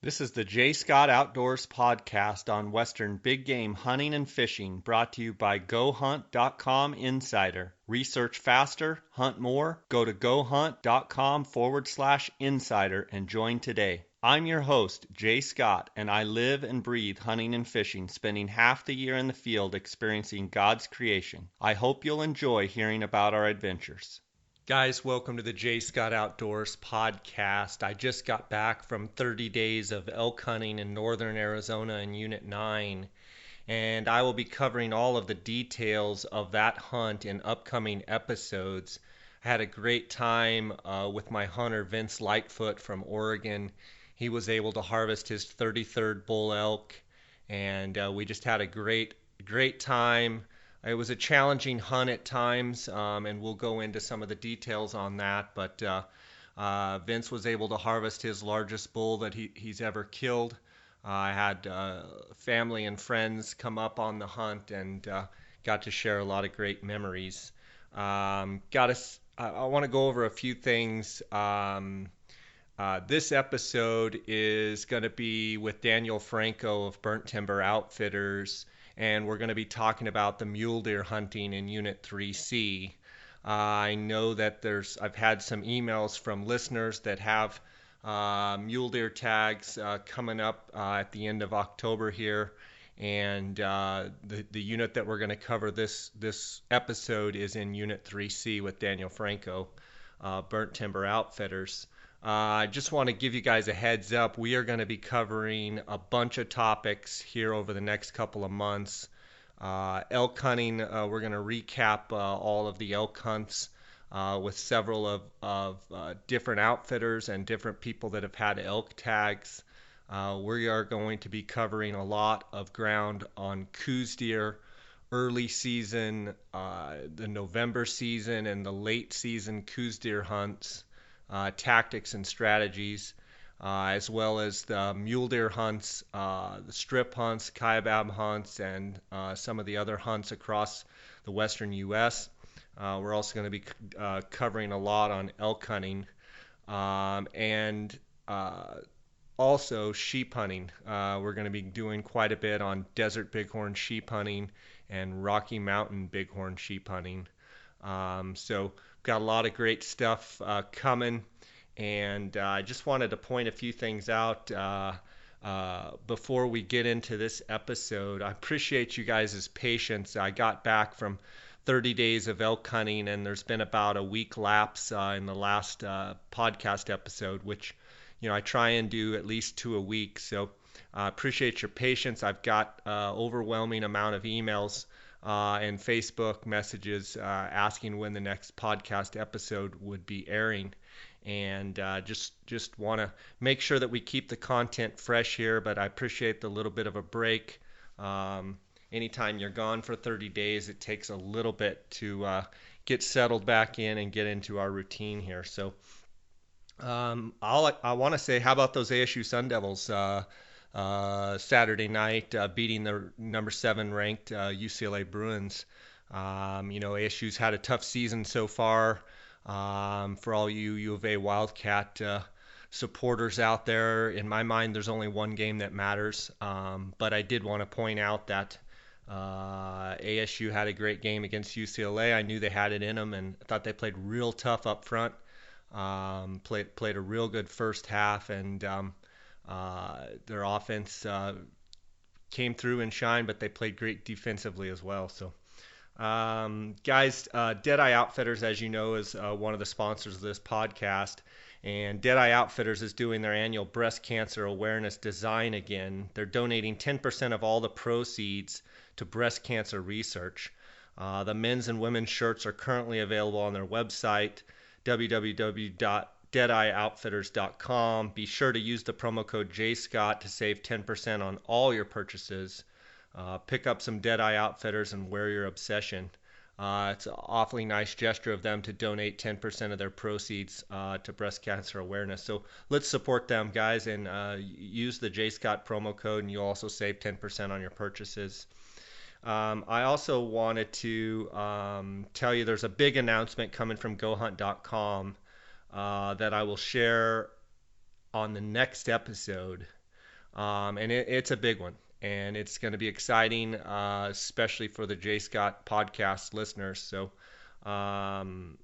This is the J. Scott Outdoors podcast on Western big game hunting and fishing, brought to you by GoHunt.com Insider. Research faster, hunt more. Go to GoHunt.com/insider and join today. I'm your host, Jay Scott, and I live and breathe hunting and fishing, spending half the year in the field experiencing God's creation. I hope you'll enjoy hearing about our adventures. Guys, welcome to the J. Scott Outdoors podcast. I just got back from 30 days of elk hunting in northern Arizona in Unit 9, and I will be covering all of the details of that hunt in upcoming episodes. I had a great time with my hunter, Vince Lightfoot from Oregon. He was able to harvest his 33rd bull elk, and we just had a great time. It was a challenging hunt at times, and we'll go into some of the details on that. But Vince was able to harvest his largest bull that he's ever killed. I had family and friends come up on the hunt and got to share a lot of great memories. I want to go over a few things. This episode is going to be with Daniel Franco of Burnt Timber Outfitters, and we're going to be talking about the mule deer hunting in Unit 3C. I know that I've had some emails from listeners that have mule deer tags coming up at the end of October here, and the unit that we're going to cover this episode is in Unit 3C with Daniel Franco, Burnt Timber Outfitters. I just want to give you guys a heads up. We are going to be covering a bunch of topics here over the next couple of months. Elk hunting, we're going to recap all of the elk hunts with several of different outfitters and different people that have had elk tags. We are going to be covering a lot of ground on Coues deer, early season, the November season, and the late season Coues deer hunts. Tactics and strategies, as well as the mule deer hunts, the strip hunts, kaibab hunts, and some of the other hunts across the western U.S. We're also going to be covering a lot on elk hunting and also sheep hunting. We're going to be doing quite a bit on desert bighorn sheep hunting and Rocky Mountain bighorn sheep hunting. So got a lot of great stuff coming, and I just wanted to point a few things out before we get into this episode. I appreciate you guys' patience. I got back from 30 days of elk hunting, and there's been about a week lapse in the last podcast episode, which I try and do at least 2 a week. So I appreciate your patience. I've got overwhelming amount of emails and Facebook messages asking when the next podcast episode would be airing, and just want to make sure that we keep the content fresh here. But I appreciate the little bit of a break. Anytime you're gone for 30 days, it takes a little bit to get settled back in and get into our routine here. So I want to say, how about those ASU Sun Devils? Saturday night, beating the number 7 ranked UCLA Bruins. ASU's had a tough season so far. For all you U of A Wildcat supporters out there, in my mind, there's only one game that matters. But I did want to point out that ASU had a great game against UCLA. I knew they had it in them, and I thought they played real tough up front. Played a real good first half, and their offense came through and shined, but they played great defensively as well. So, guys, Deadeye Outfitters, as you know, is one of the sponsors of this podcast. And Deadeye Outfitters is doing their annual breast cancer awareness design again. They're donating 10% of all the proceeds to breast cancer research. The men's and women's shirts are currently available on their website, www.deadeyeoutfitters.com. Be sure to use the promo code JScott to save 10% on all your purchases. Pick up some Deadeye Outfitters and wear your obsession. It's an awfully nice gesture of them to donate 10% of their proceeds to breast cancer awareness. So let's support them, guys, and use the JScott promo code, and you'll also save 10% on your purchases. I also wanted to tell you there's a big announcement coming from GoHunt.com. that I will share on the next episode. And it's a big one. And it's going to be exciting, especially for the J. Scott podcast listeners. So um,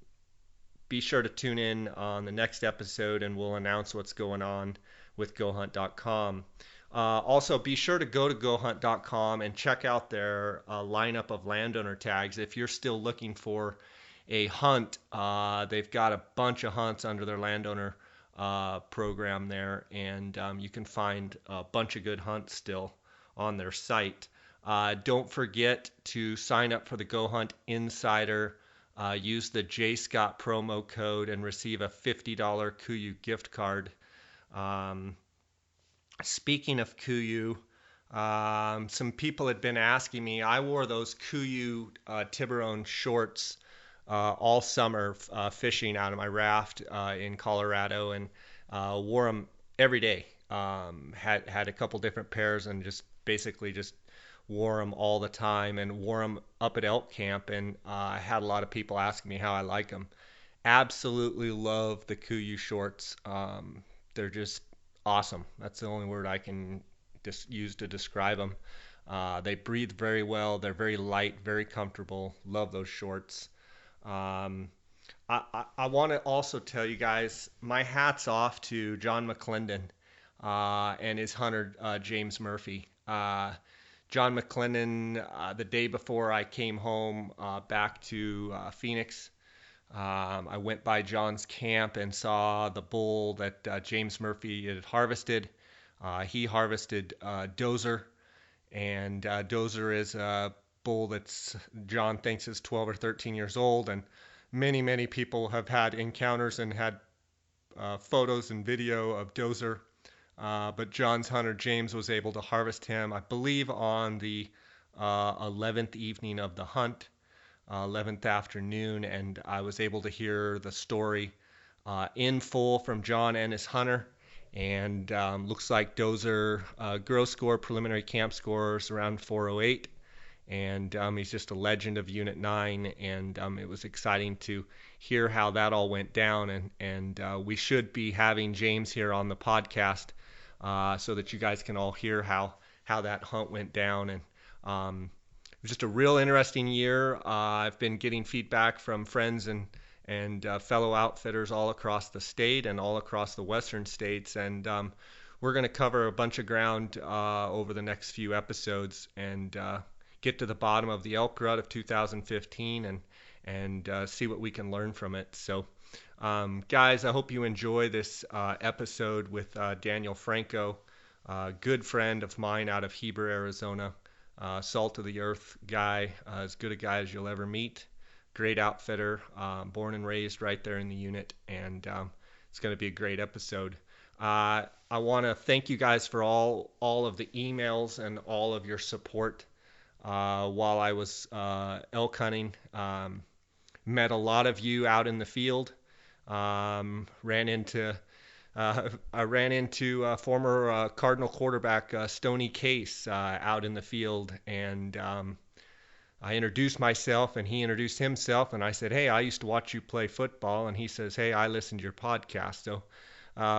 be sure to tune in on the next episode and we'll announce what's going on with GoHunt.com. Also, be sure to go to GoHunt.com and check out their lineup of landowner tags. If you're still looking for a hunt, they've got a bunch of hunts under their landowner program there, and you can find a bunch of good hunts still on their site. Don't forget to sign up for the Go Hunt Insider. Use the J Scott promo code and receive a $50 Kuyu gift card. Um, Speaking of Kuyu, some people had been asking me. I wore those Kuyu Tiburon shorts all summer fishing out of my raft in Colorado, and wore them every day. Had a couple different pairs and just basically just wore them all the time and wore them up at elk camp. And I had a lot of people asking me how I like them. Absolutely love the Kuyu shorts. They're just awesome. That's the only word I can use to describe them. They breathe very well. They're very light, very comfortable. Love those shorts. Um, I want to also tell you guys, my hat's off to John McClendon and his hunter, James Murphy. John McClendon, the day before I came home back to Phoenix, I went by John's camp and saw the bull that James Murphy had harvested. He harvested Dozer, and Dozer is a bull that's John thinks is 12 or 13 years old, and many people have had encounters and had photos and video of Dozer. But John's hunter James was able to harvest him, I believe, on the 11th evening of the hunt. 11th afternoon, and I was able to hear the story in full from John and his hunter. And looks like Dozer gross score, preliminary camp scores around 408. And he's just a legend of Unit 9. And it was exciting to hear how that all went down. And we should be having James here on the podcast so that you guys can all hear how that hunt went down. And just a real interesting year. I've been getting feedback from friends and fellow outfitters all across the state and all across the western states, and we're going to cover a bunch of ground over the next few episodes and get to the bottom of the elk rut of 2015 and see what we can learn from it. So, guys, I hope you enjoy this episode with Daniel Franco, a good friend of mine out of Heber, Arizona. Salt of the earth guy, as good a guy as you'll ever meet. Great outfitter, born and raised right there in the unit, and it's going to be a great episode. I want to thank you guys for all of the emails and all of your support while I was elk hunting. Met a lot of you out in the field. I ran into former Cardinal quarterback Stoney Case out in the field, and I introduced myself, and he introduced himself, and I said, "Hey, I used to watch you play football," and he says, "Hey, I listened to your podcast." So,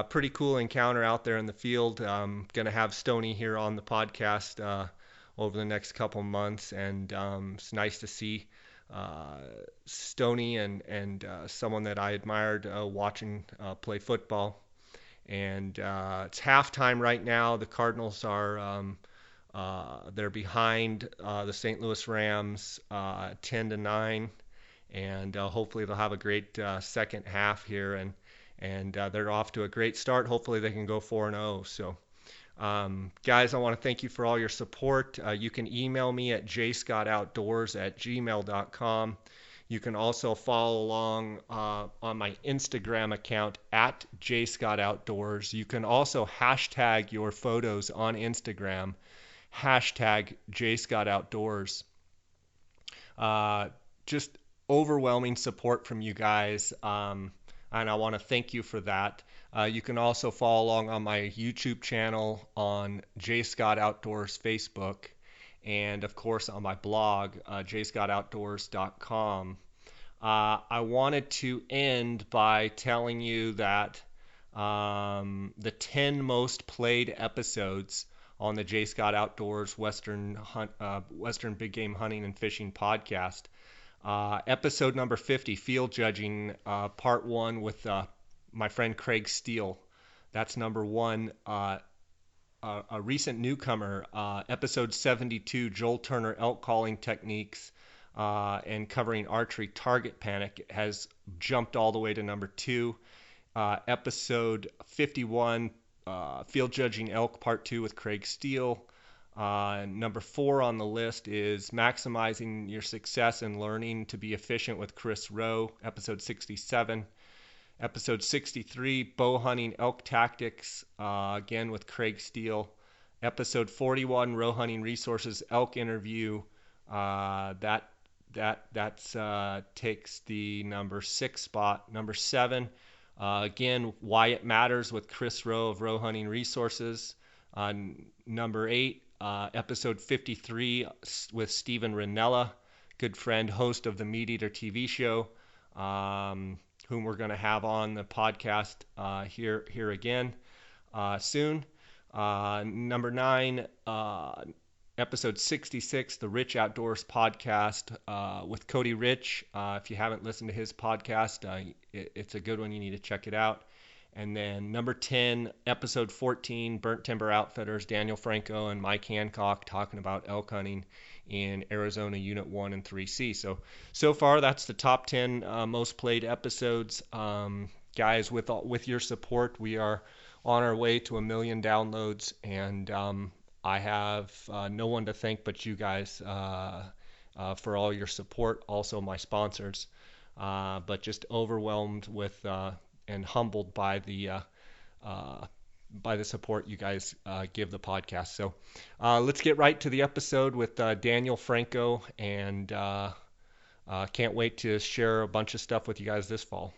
pretty cool encounter out there in the field. Gonna have Stoney here on the podcast over the next couple months, and it's nice to see Stoney and someone that I admired watching play football. And it's halftime right now. The Cardinals are they're behind the St. Louis Rams 10-9, and hopefully they'll have a great second half here, and they're off to a great start. Hopefully they can go 4-0. So, guys, I want to thank you for all your support. You can email me at jscottoutdoors@gmail.com. You can also follow along on my Instagram account at jscottoutdoors. You can also hashtag your photos on Instagram, hashtag jscottoutdoors. Just overwhelming support from you guys, and I want to thank you for that. You can also follow along on my YouTube channel, on J. Scott Outdoors Facebook, and of course on my blog, jscottoutdoors.com. I wanted to end by telling you that the 10 most played episodes on the J. Scott Outdoors Western Big Game Hunting and Fishing podcast. Episode number 50, Field Judging, Part 1 with my friend Craig Steele. That's number 1. A recent newcomer, episode 72, Joel Turner Elk Calling Techniques, and covering archery target panic, has jumped all the way to number 2. Episode 51, Field Judging Elk Part 2 with Craig Steele. Number 4 on the list is Maximizing Your Success and Learning to Be Efficient with Chris Rowe, episode 67. Episode 63, Bow Hunting Elk Tactics, again with Craig Steele. Episode 41, Row Hunting Resources Elk Interview. That takes the number 6 spot. Number 7, again, Why It Matters with Chris Rowe of Row Hunting Resources. Number 8, episode 53 with Stephen Ranella, good friend, host of the Meat Eater TV show, whom we're going to have on the podcast here again soon. Number 9, episode 66, the Rich Outdoors podcast with Cody Rich. If you haven't listened to his podcast, it's a good one. You need to check it out. And then number 10, episode 14, Burnt Timber Outfitters, Daniel Franco and Mike Hancock talking about elk hunting in Arizona Unit 1 and 3C. So far, that's the top 10 most played episodes. Guys, with your support, we are on our way to 1 million downloads, and I have no one to thank but you guys for all your support, also my sponsors, but just overwhelmed with and humbled by the support you guys give the podcast. So let's get right to the episode with Daniel Franco, and can't wait to share a bunch of stuff with you guys this fall.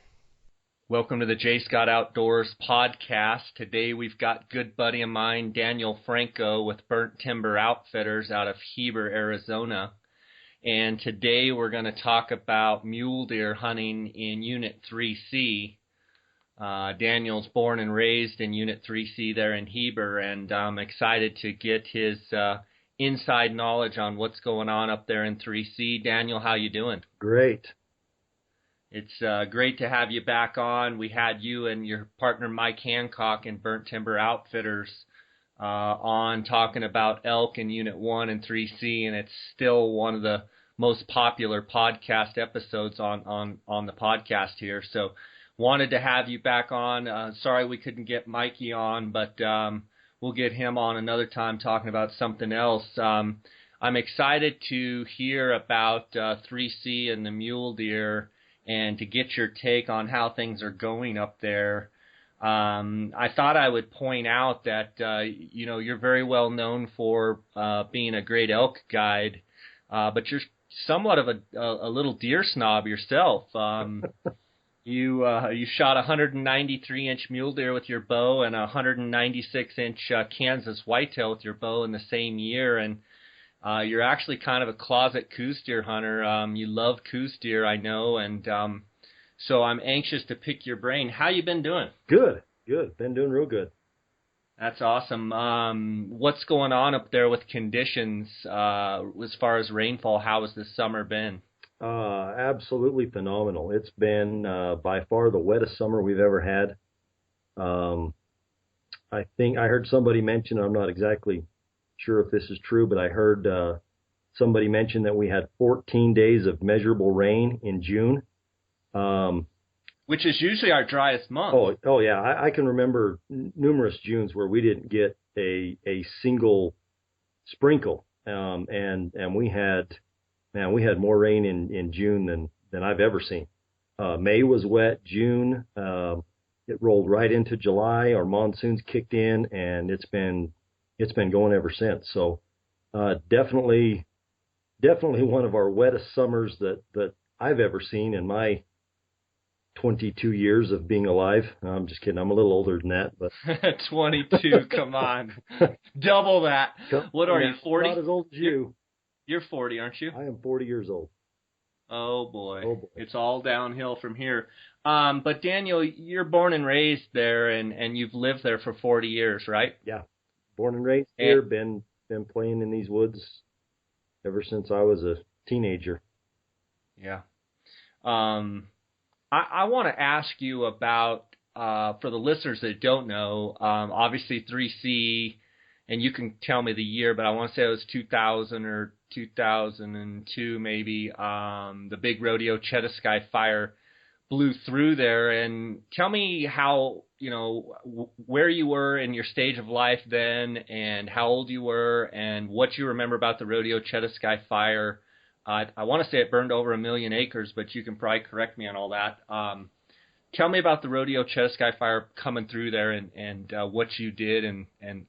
Welcome to the J. Scott Outdoors podcast. Today we've got good buddy of mine, Daniel Franco with Burnt Timber Outfitters out of Heber, Arizona. And today we're going to talk about mule deer hunting in Unit 3C. Daniel's born and raised in Unit 3C there in Heber, and I'm excited to get his inside knowledge on what's going on up there in 3C. Daniel, how you doing? Great. It's great to have you back on. We had you and your partner Mike Hancock in Burnt Timber Outfitters on talking about elk in Unit 1 and 3C, and it's still one of the most popular podcast episodes on the podcast here. So wanted to have you back on. Sorry we couldn't get Mikey on, but we'll get him on another time talking about something else. I'm excited to hear about 3C and the mule deer and to get your take on how things are going up there. I thought I would point out that, you're very well known for being a great elk guide, but you're somewhat of a little deer snob yourself. You shot a 193-inch mule deer with your bow and a 196-inch Kansas whitetail with your bow in the same year, and you're actually kind of a closet Coues deer hunter. You love Coues deer, I know, and so I'm anxious to pick your brain. How you been doing? Good. Been doing real good. That's awesome. What's going on up there with conditions as far as rainfall? How has this summer been? Absolutely phenomenal. It's been by far the wettest summer we've ever had. I think I heard somebody mention, I'm not exactly sure if this is true, but I heard somebody mention that we had 14 days of measurable rain in June. Which is usually our driest month. Oh yeah. I can remember numerous Junes where we didn't get a single sprinkle. And we had more rain in June than I've ever seen. May was wet. June, it rolled right into July. Our monsoons kicked in, and it's been going ever since. So, definitely one of our wettest summers that I've ever seen in my 22 years of being alive. I'm just kidding. I'm a little older than that, but 22. Come on, double that. What are you, 40? Not as old as you. You're 40, aren't you? I am 40 years old. Oh boy, Oh boy. it's all downhill from here. But Daniel, you're born and raised there, and you've lived there for 40 years, right? Yeah, born and raised And here. Been playing in these woods ever since I was a teenager. yeah. Um, I want to ask you about, for the listeners that don't know, obviously 3C, and you can tell me the year, but I want to say it was 2000 or 2002 maybe, the big rodeo Chetasky fire blew through there. And tell me how, where you were in your stage of life then, and how old you were, and what you remember about the rodeo Chetasky fire. I want to say it burned over 1 million acres, but you can probably correct me on all that. Tell me about the rodeo Chetasky fire coming through there, and what you did, and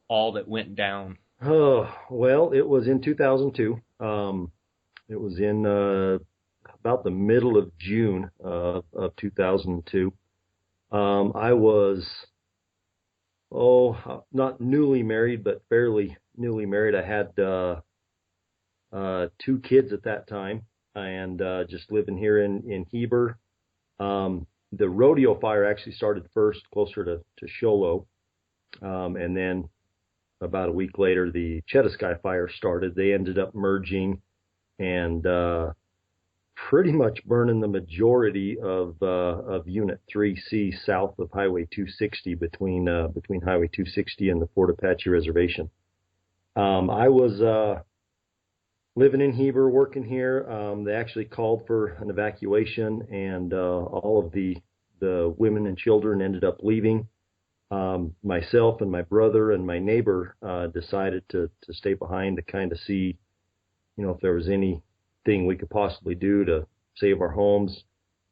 all that went down. Oh well, it was in 2002. It was in about the middle of June of 2002. I was not newly married, but fairly newly married. I had two kids at that time, and just living here in Heber. The rodeo fire actually started first, closer to Sholo, and then about a week later, the Chetasky fire started. They ended up merging and pretty much burning the majority of Unit 3C south of Highway 260 between Highway 260 and the Fort Apache Reservation. I was living in Heber, working here. They actually called for an evacuation, and all of the women and children ended up leaving. Myself and my brother and my neighbor decided to stay behind to kind of see, if there was anything we could possibly do to save our homes.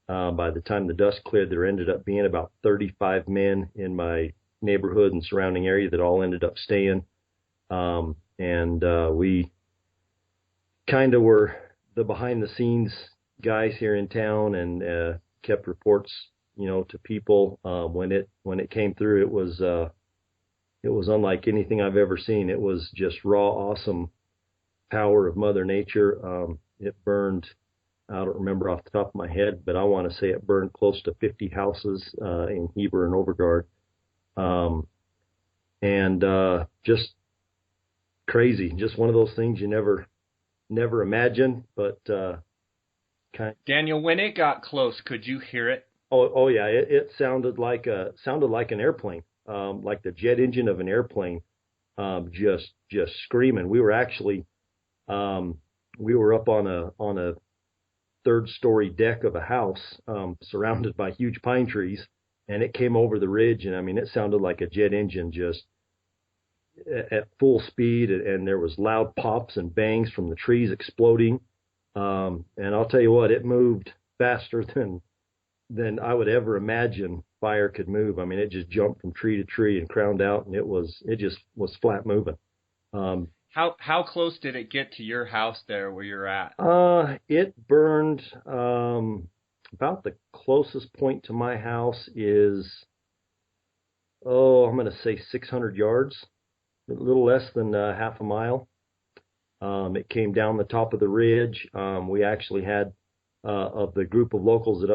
By the time the dust cleared, there ended up being about 35 men in my neighborhood and surrounding area that all ended up staying. And we kind of were the behind the scenes guys here in town, and kept reports, to people. When it came through, it was unlike anything I've ever seen. It was just raw, awesome power of Mother Nature. It burned, I don't remember off the top of my head, but I want to say it burned close to 50 houses in Heber and Overgard. And just crazy, just one of those things you never imagine, but Daniel, when it got close, could you hear it? Oh yeah, it sounded like an airplane, like the jet engine of an airplane, just screaming. We were actually we were up on a third story deck of a house, surrounded by huge pine trees, and it came over the ridge, and I mean it sounded like a jet engine just at full speed, and there was loud pops and bangs from the trees exploding. And I'll tell you what, it moved faster than I would ever imagine fire could move. I mean, it just jumped from tree to tree and crowned out, and it just was flat moving. How close did it get to your house there where you're at? It burned, about the closest point to my house is, I'm going to say 600 yards, a little less than half a mile. It came down the top of the ridge. We actually had of the group of locals that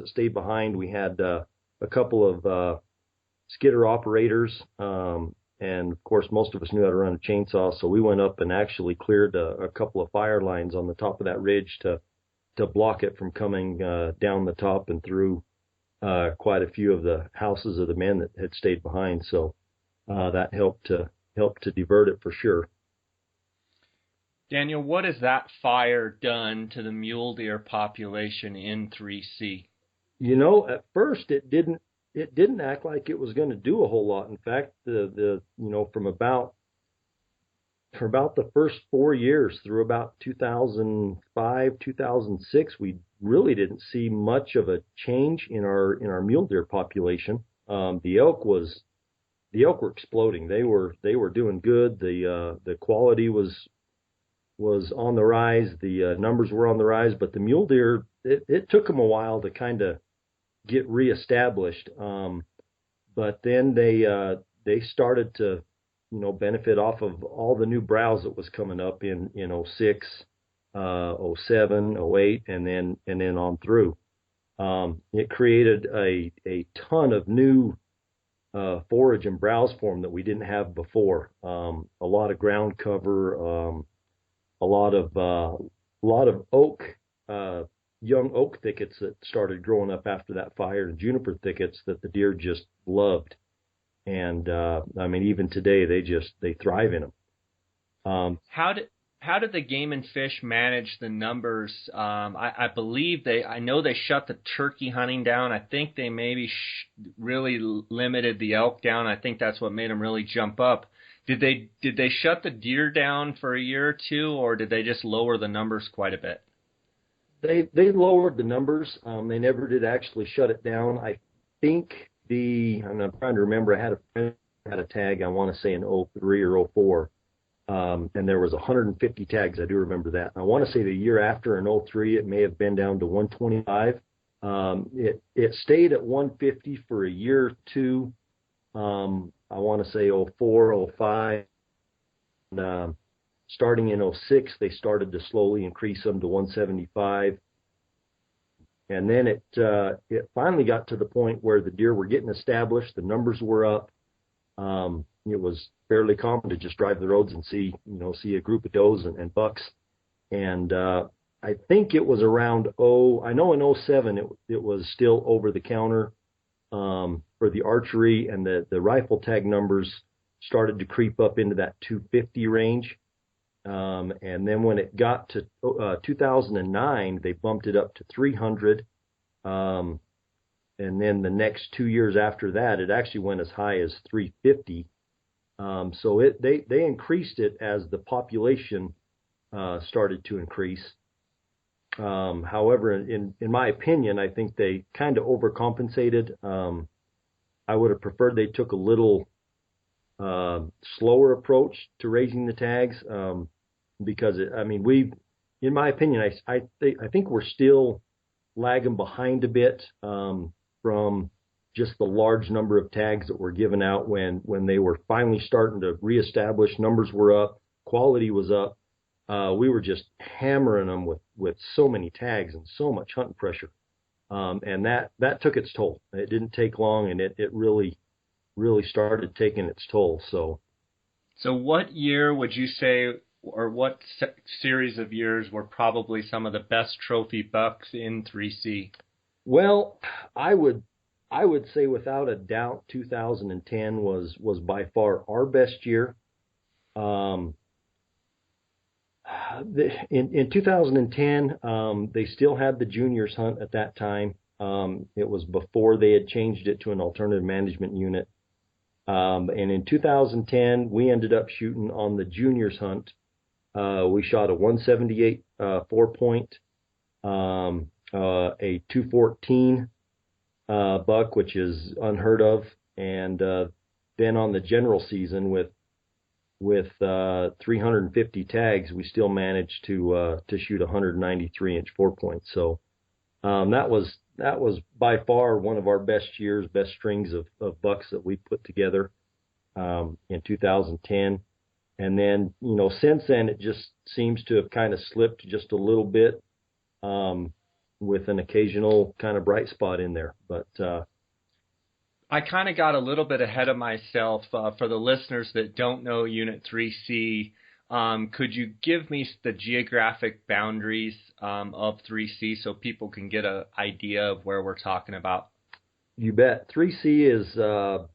stayed behind. We had a couple of skidder operators, and of course most of us knew how to run a chainsaw. So we went up and actually cleared a couple of fire lines on the top of that ridge to block it from coming down the top and through quite a few of the houses of the men that had stayed behind. So that helped to divert it for sure. Daniel, what has that fire done to the mule deer population in 3C? At first it didn't act like it was going to do a whole lot. In fact, for about the first 4 years through about 2005, 2006, we really didn't see much of a change in our mule deer population. The elk were exploding. They were doing good. The quality was on the rise. The numbers were on the rise, but the mule deer, it took them a while to kind of get reestablished. But then they started to benefit off of all the new browse that was coming up in '06. '07, '08, and then on through. It created a ton of new forage and browse form that we didn't have before. A lot of ground cover, a lot of oak, young oak thickets that started growing up after that fire, and juniper thickets that the deer just loved. And I mean, even today they thrive in them. How did the Game and Fish manage the numbers? I believe I know they shut the turkey hunting down. I think they maybe really limited the elk down. I think that's what made them really jump up. Did they shut the deer down for a year or two, or did they just lower the numbers quite a bit? They lowered the numbers. They never did actually shut it down. I think and I'm trying to remember. I had a friend who had a tag. I want to say in '03 or '04. And there was 150 tags. I do remember that. I want to say the year after in '03, it may have been down to 125. It stayed at 150 for a year or two. I want to say '04, '05. And, starting in '06, they started to slowly increase them to 175. And then it finally got to the point where the deer were getting established. The numbers were up. It was fairly common to just drive the roads and see a group of does and bucks. And I think it was around I know in '07 it was still over the counter for the archery, and the rifle tag numbers started to creep up into that 250 range. And then when it got to 2009, they bumped it up to 300. And then the next 2 years after that, it actually went as high as 350. So they increased it as the population started to increase. However, in my opinion, I think they kind of overcompensated. I would have preferred they took a little slower approach to raising the tags, because in my opinion, I think we're still lagging behind a bit from just the large number of tags that were given out when they were finally starting to reestablish. Numbers were up, quality was up. We were just hammering them with so many tags and so much hunting pressure, and that took its toll. It didn't take long, and it really started taking its toll. So what year would you say, or what series of years were probably some of the best trophy bucks in 3C? Well, I would say without a doubt 2010 was by far our best year. In 2010, they still had the juniors hunt at that time. It was before they had changed it to an alternative management unit. And in 2010, we ended up shooting on the juniors hunt. We shot a 178 4-point, a 214 buck, which is unheard of. And then on the general season with 350 tags, we still managed to shoot a 193-inch 4-point. So that was by far one of our best years, best strings of bucks that we put together in 2010. And then, since then, it just seems to have kind of slipped just a little bit, with an occasional kind of bright spot in there. But I kind of got a little bit ahead of myself. For the listeners that don't know Unit 3C, could you give me the geographic boundaries of 3C so people can get an idea of where we're talking about? You bet. 3C is, for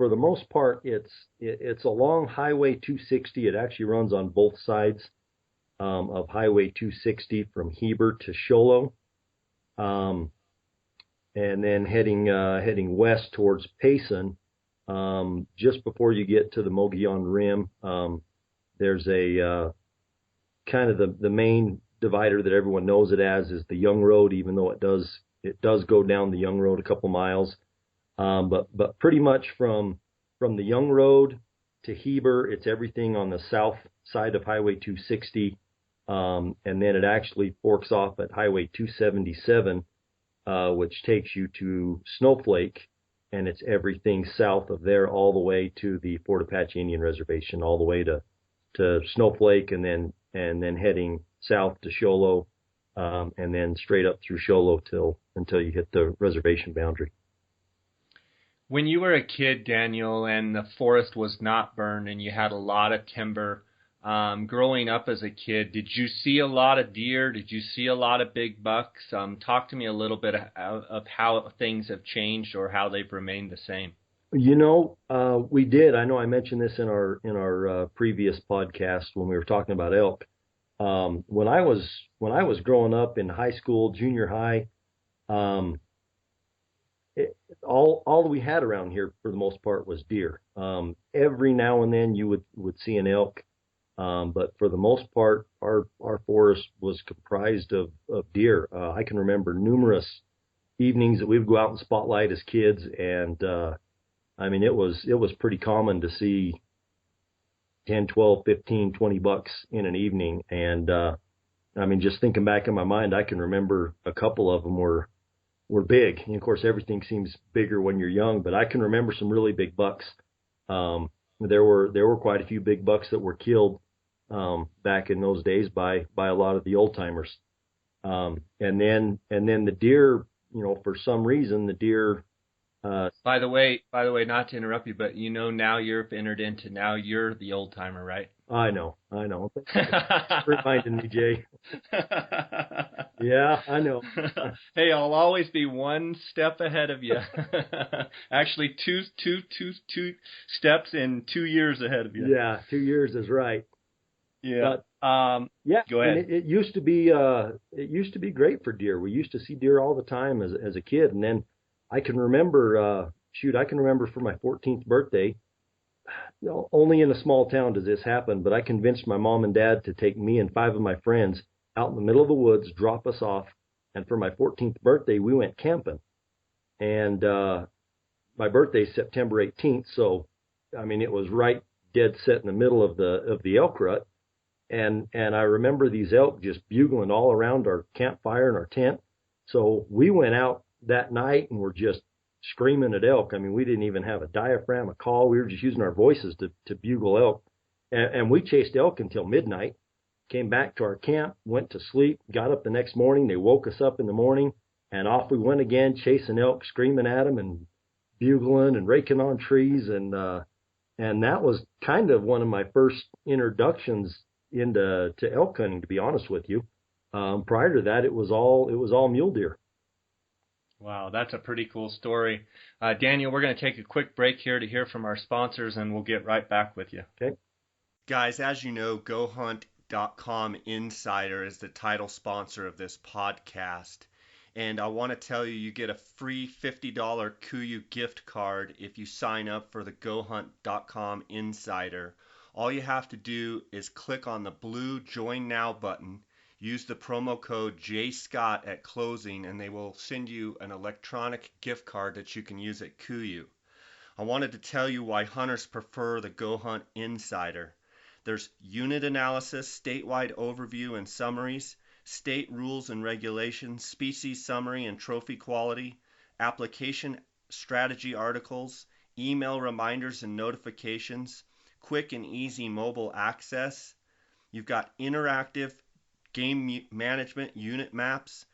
the most part, it's along Highway 260. It actually runs on both sides of Highway 260 from Heber to Show Low. And then heading west towards Payson, just before you get to the Mogollon Rim, there's a kind of the main divider that everyone knows it as is the Young Road, even though it does go down the Young Road a couple miles. But pretty much from the Young Road to Heber, it's everything on the south side of Highway 260, and then it actually forks off at Highway 277. Which takes you to Snowflake, and it's everything south of there all the way to the Fort Apache Indian Reservation, all the way to Snowflake, and then heading south to Show Low, and then straight up through Show Low until you hit the reservation boundary. When you were a kid, Daniel, and the forest was not burned and you had a lot of timber, growing up as a kid, did you see a lot of deer? Did you see a lot of big bucks? Talk to me a little bit of how things have changed or how they've remained the same. We did. I know I mentioned this in our previous podcast when we were talking about elk. When I was growing up in high school, junior high, all we had around here for the most part was deer. Every now and then you would see an elk, but for the most part, our forest was comprised of deer. I can remember numerous evenings that we would go out and spotlight as kids, and it was pretty common to see 10, 12, 15, 20 bucks in an evening. And just thinking back in my mind, I can remember a couple of them were big. And of course, everything seems bigger when you're young, but I can remember some really big bucks. There were quite a few big bucks that were killed back in those days by a lot of the old timers. And then the deer, for some reason, the deer. By the way, not to interrupt you, but now you're the old timer, right? I know. Thanks for reminding me, Jay. Yeah, I know. Hey, I'll always be one step ahead of you. Actually, two steps and 2 years ahead of you. Yeah, 2 years is right. Yeah. Yeah. Go ahead. It used to be great for deer. We used to see deer all the time as a kid, and then I can remember for my 14th birthday. Only in a small town does this happen, but I convinced my mom and dad to take me and 5 of my friends out in the middle of the woods, drop us off, and for my 14th birthday, we went camping. And my birthday is September 18th, so it was right dead set in the middle of the elk rut. And I remember these elk just bugling all around our campfire and our tent. So we went out that night and were just screaming at elk. We didn't even have a diaphragm, a call. We were just using our voices to bugle elk. And we chased elk until midnight, came back to our camp, went to sleep, got up the next morning. They woke us up in the morning, and off we went again, chasing elk, screaming at them and bugling and raking on trees. And that was kind of one of my first introductions to elk hunting, to be honest with you. Prior to that, it was all mule deer. Wow, that's a pretty cool story. Daniel, we're going to take a quick break here to hear from our sponsors, and we'll get right back with you. Okay. Guys, as you know, GoHunt.com Insider is the title sponsor of this podcast. And I want to tell you, you get a free $50 KUIU gift card if you sign up for the GoHunt.com Insider. All you have to do is click on the blue Join Now button. Use the promo code JScott at closing, and they will send you an electronic gift card that you can use at KUIU. I wanted to tell you why hunters prefer the Go Hunt Insider. There's unit analysis, statewide overview and summaries, state rules and regulations, species summary and trophy quality, application strategy articles, email reminders and notifications, quick and easy mobile access. You've got interactive game management unit maps,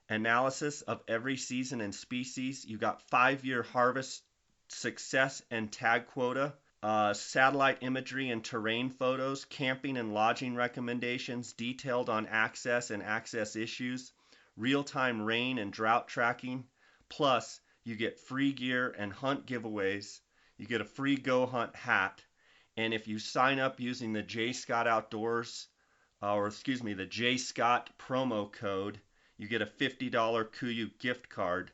analysis of every season and species. You got 5-year harvest success and tag quota, satellite imagery and terrain photos, camping and lodging recommendations detailed on access and access issues, real-time rain and drought tracking. Plus, you get free gear and hunt giveaways. You get a free Go Hunt hat. And if you sign up using the J Scott Outdoors, the J Scott promo code, you get a $50 KUIU gift card.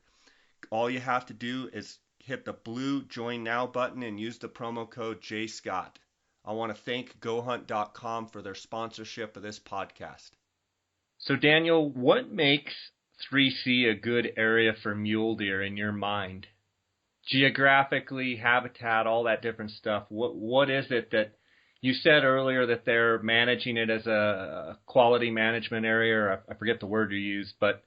All you have to do is hit the blue Join Now button and use the promo code J Scott. I want to thank GoHunt.com for their sponsorship of this podcast. So Daniel, what makes 3C a good area for mule deer in your mind? Geographically, habitat, all that different stuff. What is it that you said earlier that they're managing it as a quality management area, or I forget the word you used, but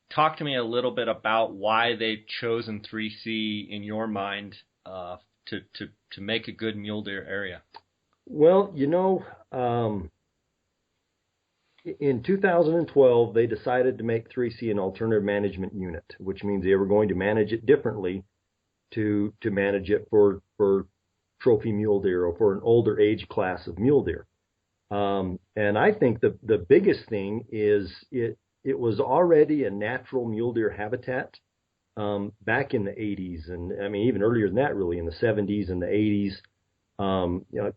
talk to me a little bit about why they've chosen 3C in your mind to make a good mule deer area. Well, In 2012, they decided to make 3C an alternative management unit, which means they were going to manage it differently to manage it for trophy mule deer or for an older age class of mule deer. And I think the biggest thing is it was already a natural mule deer habitat back in the 80s, and I mean even earlier than that, really in the 70s and the 80s.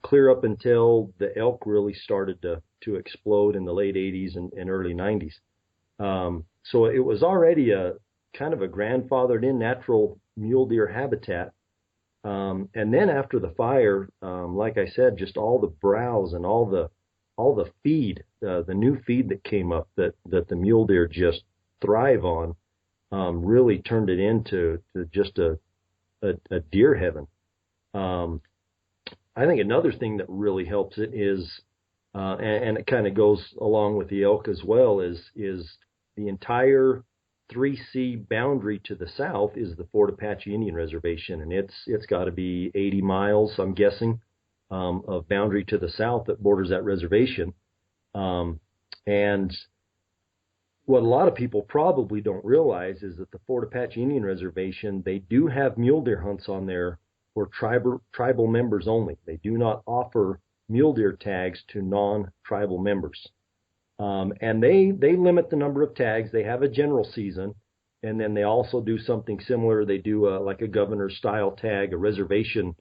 Clear up until the elk really started to explode in the late 80s and early 90s. So it was already a kind of a grandfathered in natural mule deer habitat. And then after the fire, like I said, just all the browse and all the feed, the new feed that came up that the mule deer just thrive on, really turned it into just a deer heaven. I think another thing that really helps it is, and it kind of goes along with the elk as well, is the entire 3C boundary to the south is the Fort Apache Indian Reservation, and it's got to be 80 miles, I'm guessing, of boundary to the south that borders that reservation. And what a lot of people probably don't realize is that the Fort Apache Indian Reservation, they do have mule deer hunts on there for tribal members only. They do not offer mule deer tags to non-tribal members. And they limit the number of tags. They have a general season, and then they also do something similar. They do like a governor's style tag, a reservation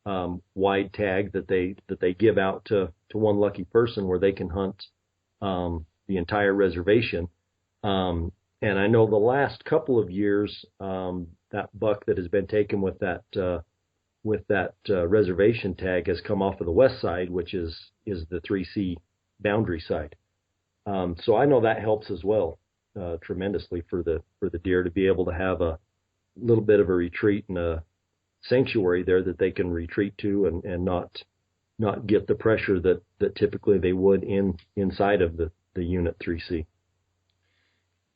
wide tag that they give out to one lucky person where they can hunt the entire reservation. And I know the last couple of years, that buck that has been taken with that reservation tag has come off of the west side, which is the 3C boundary side. So I know that helps as well tremendously for the deer to be able to have a little bit of a retreat and a sanctuary there that they can retreat to and not get the pressure that typically they would inside of the unit 3C.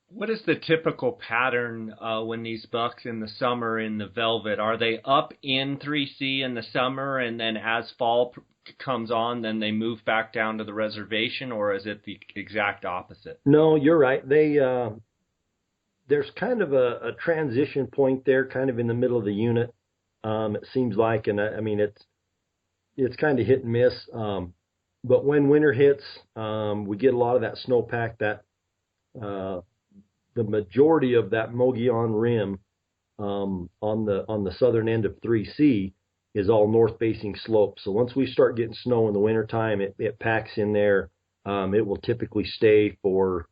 What is the typical pattern when these bucks in the summer in the velvet? Are they up in 3C in the summer, and then as fall comes on, then they move back down to the reservation, or is it the exact opposite? No, you're right. There's kind of a transition point there, kind of in the middle of the unit. It seems like, and I mean it's kind of hit and miss. But when winter hits, we get a lot of that snowpack. That the majority of that Mogollon rim on the southern end of 3C is all north-facing slopes. So once we start getting snow in the wintertime, it packs in there. It will typically stay for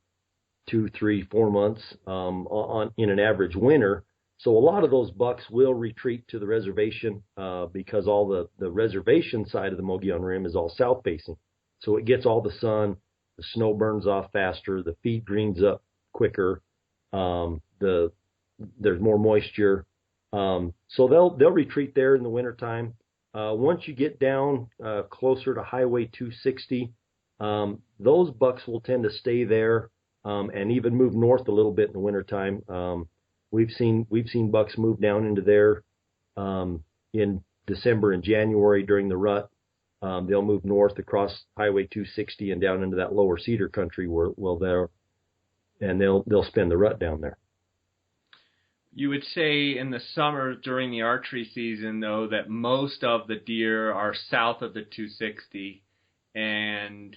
2, 3, 4 months in an average winter. So a lot of those bucks will retreat to the reservation because all the reservation side of the Mogollon rim is all south-facing. So it gets all the sun, the snow burns off faster, the feed greens up quicker, there's more moisture. So they'll retreat there in the wintertime. Once you get down closer to Highway 260, those bucks will tend to stay there and even move north a little bit in the wintertime. We've seen bucks move down into there in December and January during the rut. They'll move north across Highway 260 and down into that lower cedar country where they'll spend the rut down there. You would say in the summer during the archery season, though, that most of the deer are south of the 260, and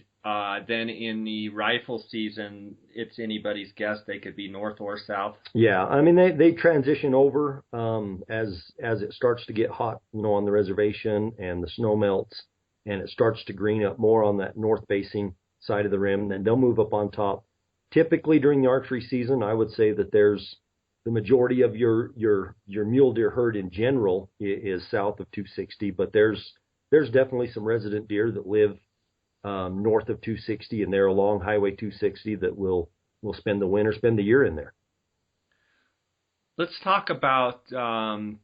then in the rifle season, it's anybody's guess. They could be north or south. Yeah, I mean they transition over as it starts to get hot, on the reservation and the snow melts, and it starts to green up more on that north-facing side of the rim. Then they'll move up on top. Typically during the archery season, I would say that there's the majority of your mule deer herd in general is south of 260, but there's definitely some resident deer that live north of 260, and they're along Highway 260 that will spend the year in there. Let's talk about the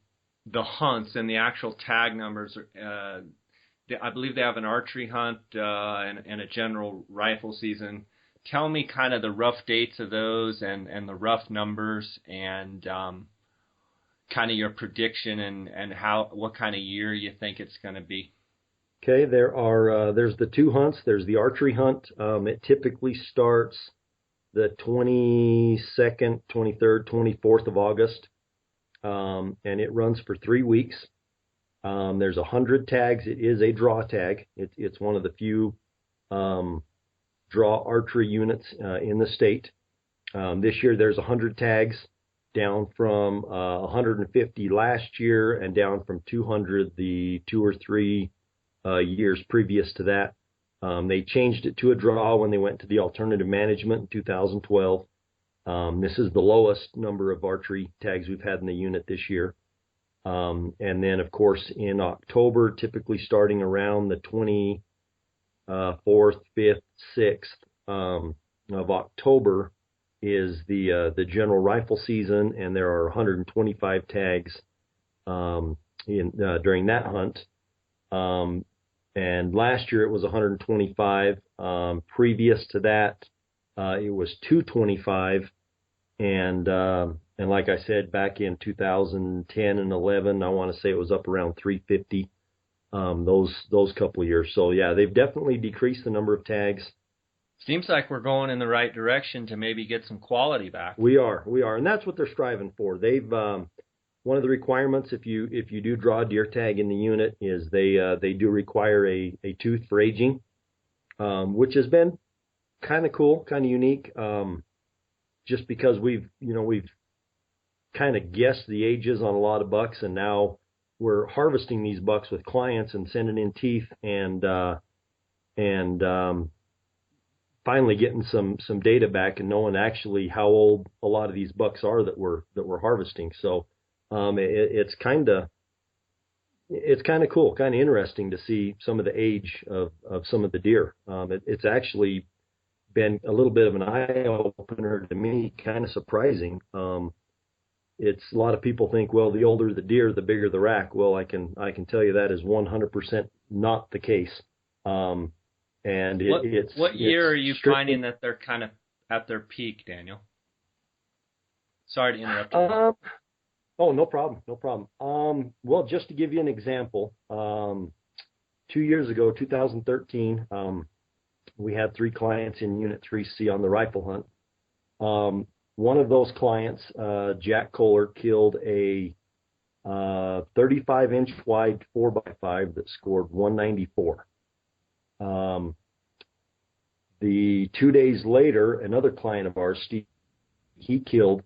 hunts and the actual tag numbers. I believe they have an archery hunt and a general rifle season. Tell me kind of the rough dates of those and the rough numbers and kind of your prediction and what kind of year you think it's going to be. Okay, there's the two hunts. There's the archery hunt. It typically starts the 22nd, 23rd, 24th of August, and it runs for 3 weeks. There's 100 tags. It is a draw tag. It's one of the few draw archery units in the state. This year there's 100 tags, down from 150 last year and down from 200 the 2 or 3 years previous to that. They changed it to a draw when they went to the alternative management in 2012. This is the lowest number of archery tags we've had in the unit this year. And then, of course, in October, typically starting around the 24th, 5th, 6th of October is the general rifle season, and there are 125 tags during that hunt. And last year it was 125. Previous to that, it was 225. And like I said, back in 2010 and 11, I want to say it was up around 350. Those couple of years. So yeah, they've definitely decreased the number of tags. Seems like we're going in the right direction to maybe get some quality back. We are, and that's what they're striving for. They've one of the requirements, if you do draw a deer tag in the unit, is they do require a tooth for aging, which has been kind of cool, kind of unique, just because we've kind of guessed the ages on a lot of bucks, and now we're harvesting these bucks with clients and sending in teeth and finally getting some data back and knowing actually how old a lot of these bucks are that we're harvesting. So it's kind of cool, kind of interesting to see some of the age of some of the deer. It's actually been a little bit of an eye opener to me, kind of surprising. It's a lot of people think, well, the older the deer, the bigger the rack. Well, I can tell you that is 100% not the case. And what year are you finding that they're kind of at their peak, Daniel? Sorry to interrupt you. Oh, no problem. Well, just to give you an example, 2 years ago, 2013, we had 3 clients in Unit 3C on the rifle hunt. One of those clients, Jack Kohler, killed a 35-inch wide 4x5 that scored 194. The 2 days later, another client of ours, Steve, he killed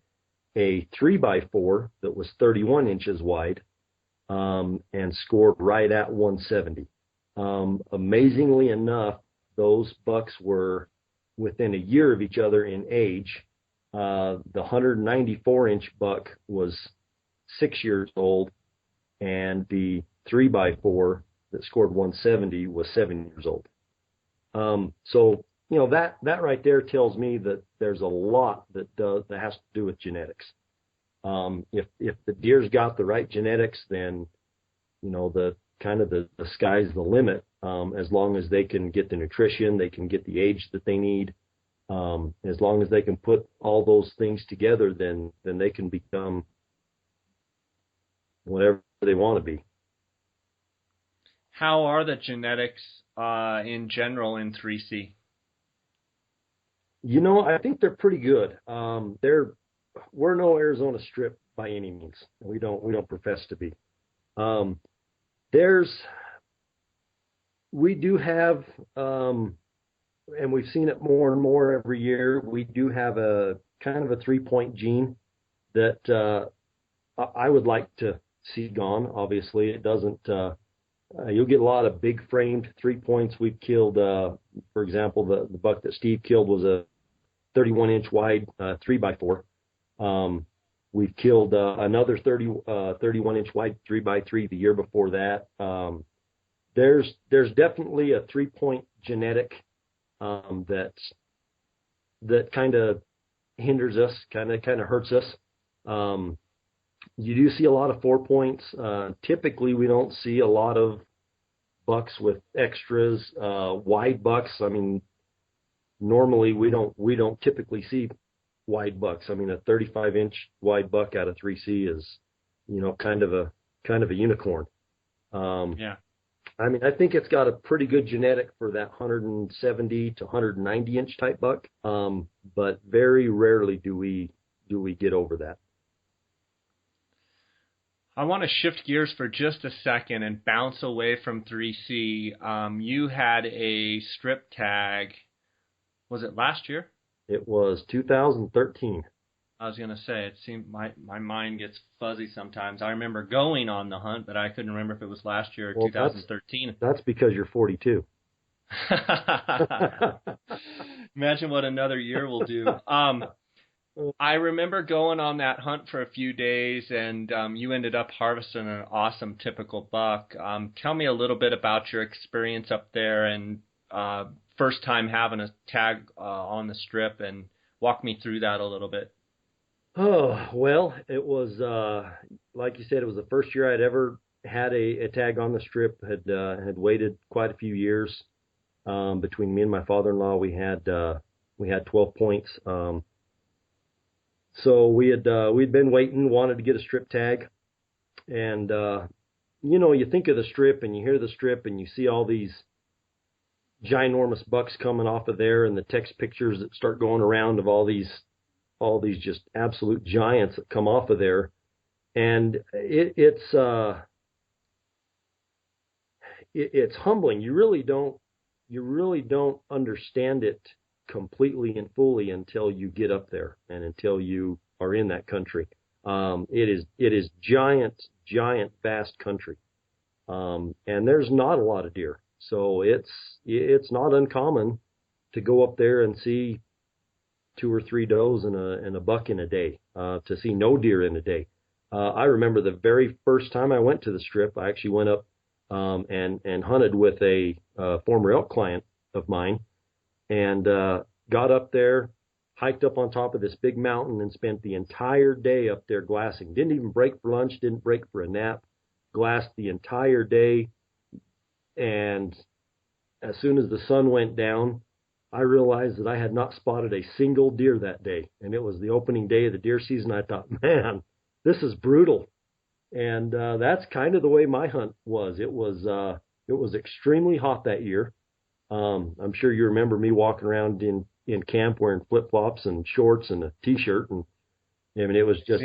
a 3x4 that was 31 inches wide and scored right at 170. Amazingly enough, those bucks were within a year of each other in age. The 194-inch buck was 6 years old, and the 3x4 that scored 170 was 7 years old. So that right there tells me that there's a lot that has to do with genetics. If the deer's got the right genetics, then the sky's the limit. As long as they can get the nutrition, they can get the age that they need. As long as they can put all those things together, then they can become whatever they want to be. How are the genetics in general in 3C? I think they're pretty good. We're no Arizona Strip by any means. We don't profess to be. We do have, and we've seen it more and more every year. We do have a kind of a 3-point gene that I would like to see gone. Obviously, it doesn't. You'll get a lot of big framed 3 points. We've killed, for example, the buck that Steve killed was a 31-inch wide 3x4. We've killed another 31-inch wide 3x3 the year before that. There's definitely a 3-point genetic that kind of hinders us, kind of hurts us. You do see a lot of 4 points. Typically, we don't see a lot of bucks with extras, wide bucks. I mean, normally we don't typically see wide bucks. I mean, a 35-inch wide buck out of 3C is, kind of a unicorn. Yeah. I mean, I think it's got a pretty good genetic for that 170 to 190 inch type buck. But very rarely do we get over that. I want to shift gears for just a second and bounce away from 3C. You had a strip tag. Was it last year? It was 2013. I was going to say, it seemed my mind gets fuzzy sometimes. I remember going on the hunt, but I couldn't remember if it was last year or 2013. That's because you're 42. Imagine what another year will do. I remember going on that hunt for a few days, and you ended up harvesting an awesome typical buck. Tell me a little bit about your experience up there and first time having a tag on the strip, and walk me through that a little bit. Oh, well, it was, like you said, it was the first year I'd ever had a tag on the strip. Had waited quite a few years. Between me and my father-in-law, we had 12 points. So we'd been waiting, wanted to get a strip tag. And, you think of the strip and you hear the strip and you see all these ginormous bucks coming off of there and the text pictures that start going around of all these just absolute giants that come off of there. And it's humbling. You really don't understand it completely and fully until you get up there and until you are in that country. It is giant, vast country. And there's not a lot of deer. So it's not uncommon to go up there and see 2 or 3 does and a buck in a day, to see no deer in a day. I remember the very first time I went to the strip, I actually went up and hunted with a former elk client of mine, and got up there, hiked up on top of this big mountain, and spent the entire day up there glassing. Didn't even break for lunch, didn't break for a nap, glassed the entire day. And as soon as the sun went down, I realized that I had not spotted a single deer that day. And it was the opening day of the deer season. I thought, man, this is brutal. And that's kind of the way my hunt was. It was extremely hot that year. I'm sure you remember me walking around in camp wearing flip-flops and shorts and a T-shirt. And I mean, it was just...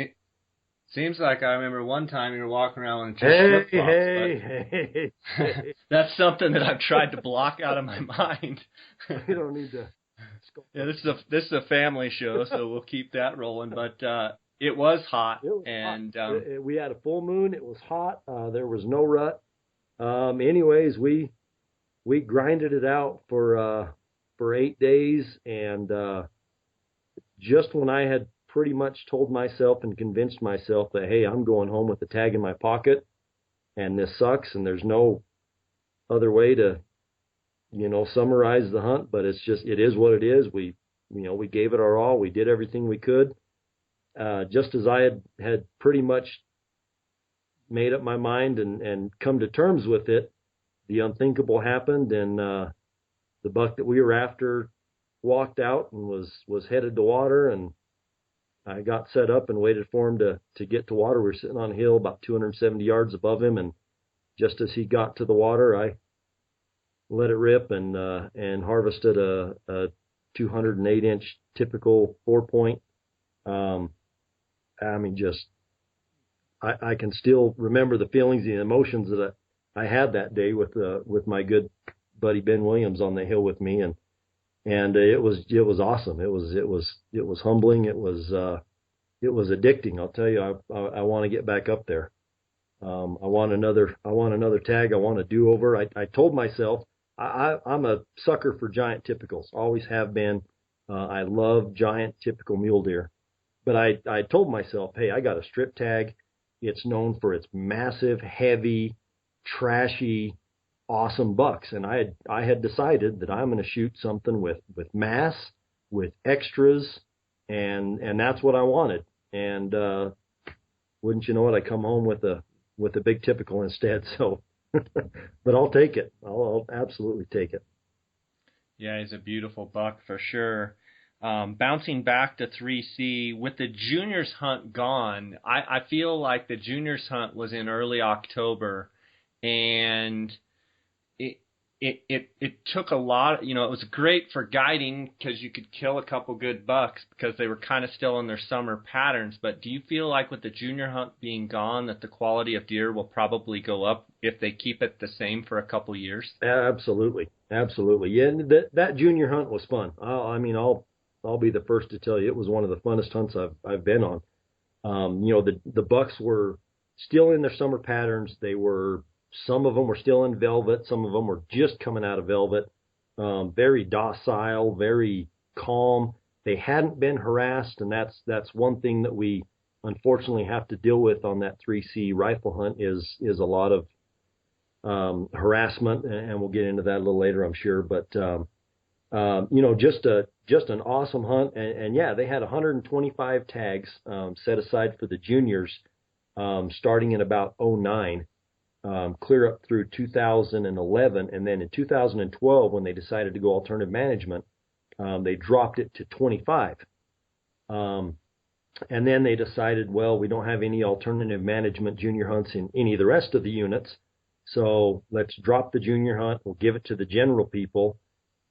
Seems like I remember one time you were walking around with just flip-flops. Hey. That's something that I've tried to block out of my mind. You don't need to... Yeah, this is a family show, so we'll keep that rolling. But it was hot. And hot. We had a full moon. It was hot. There was no rut. Anyways, we grinded it out for 8 days, and just when I had pretty much told myself and convinced myself that, hey, I'm going home with the tag in my pocket, and this sucks, and there's no other way to, summarize the hunt, but it is what it is. We gave it our all. We did everything we could. Just as I had pretty much made up my mind and come to terms with it, the unthinkable happened, and the buck that we were after walked out and was headed to water, and I got set up and waited for him to get to water. We were sitting on a hill about 270 yards above him, and just as he got to the water, I let it rip and harvested a 208-inch typical 4-point. I mean, just I can still remember the feelings, the emotions that I had that day with my good buddy Ben Williams on the hill with me, and it was awesome. It was humbling. It was addicting. I'll tell you, I want to get back up there. I want another tag. I want a do-over. I told myself I'm a sucker for giant typicals. Always have been. I love giant typical mule deer. But I told myself, hey, I got a strip tag. It's known for its massive, heavy, trashy, awesome bucks, and I had decided that I'm going to shoot something with mass, with extras, and that's what I wanted. And wouldn't you know it, I come home with a big typical instead. So, but I'll take it. I'll absolutely take it. Yeah, he's a beautiful buck for sure. Bouncing back to 3C, with the juniors hunt gone, I feel like the juniors hunt was in early October, and it took a lot. It was great for guiding because you could kill a couple good bucks because they were kind of still in their summer patterns. But do you feel like with the junior hunt being gone, that the quality of deer will probably go up if they keep it the same for a couple years? Absolutely, absolutely. Yeah, and that junior hunt was fun. I'll be the first to tell you it was one of the funnest hunts I've been on. The bucks were still in their summer patterns. Some of them were still in velvet. Some of them were just coming out of velvet. Very docile, very calm. They hadn't been harassed, and that's one thing that we unfortunately have to deal with on that 3C rifle hunt is a lot of harassment, and we'll get into that a little later, I'm sure. But just an awesome hunt, and yeah, they had 125 tags set aside for the juniors, starting in about '09. Clear up through 2011, and then in 2012, when they decided to go alternative management, they dropped it to 25. And then they decided, well, we don't have any alternative management junior hunts in any of the rest of the units, so let's drop the junior hunt. We'll give it to the general people,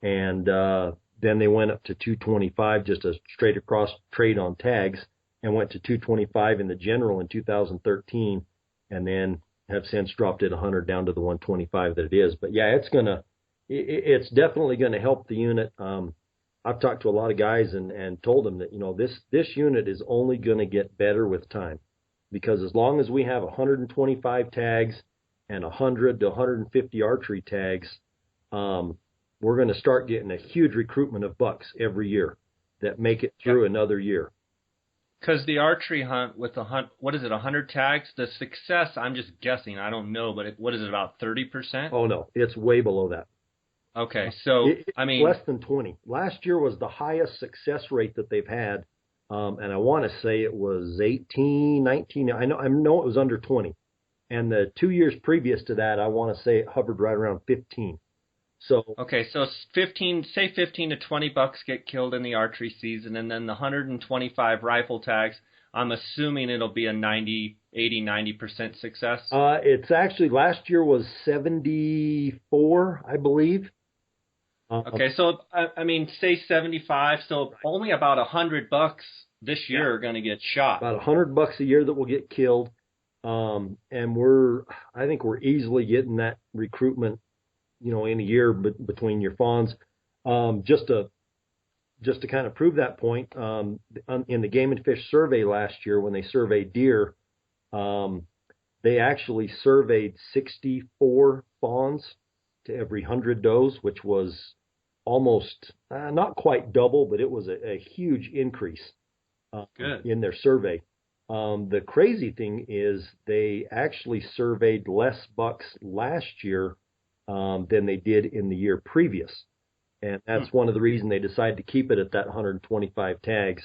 and then they went up to 225, just a straight across trade on tags, and went to 225 in the general in 2013, and then have since dropped it 100 down to the 125 that it is. But yeah, it's definitely going to help the unit. I've talked to a lot of guys and told them that, this unit is only going to get better with time, because as long as we have 125 tags and 100 to 150 archery tags, we're going to start getting a huge recruitment of bucks every year that make it through another year. Because the archery hunt with what is it, 100 tags? The success, I'm just guessing, I don't know, but what is it, about 30%? Oh, no, it's way below that. Okay, so, it's less than 20. Last year was the highest success rate that they've had, and I want to say it was 18, 19. I know it was under 20. And the 2 years previous to that, I want to say it hovered right around 15. So okay, so 15 to 20 bucks get killed in the archery season, and then the 125 rifle tags, I'm assuming it'll be a 90% success. It's actually, last year was 74, I believe. Okay, so say 75, so only about 100 bucks this year are going to get shot. About 100 bucks a year that will get killed, and I think we're easily getting that recruitment, in a year between your fawns. Just to kind of prove that point, in the Game and Fish survey last year, when they surveyed deer, they actually surveyed 64 fawns to every 100 does, which was almost, not quite double, but it was a huge increase in their survey. The crazy thing is they actually surveyed less bucks last year than they did in the year previous. And that's one of the reasons they decided to keep it at that 125 tags.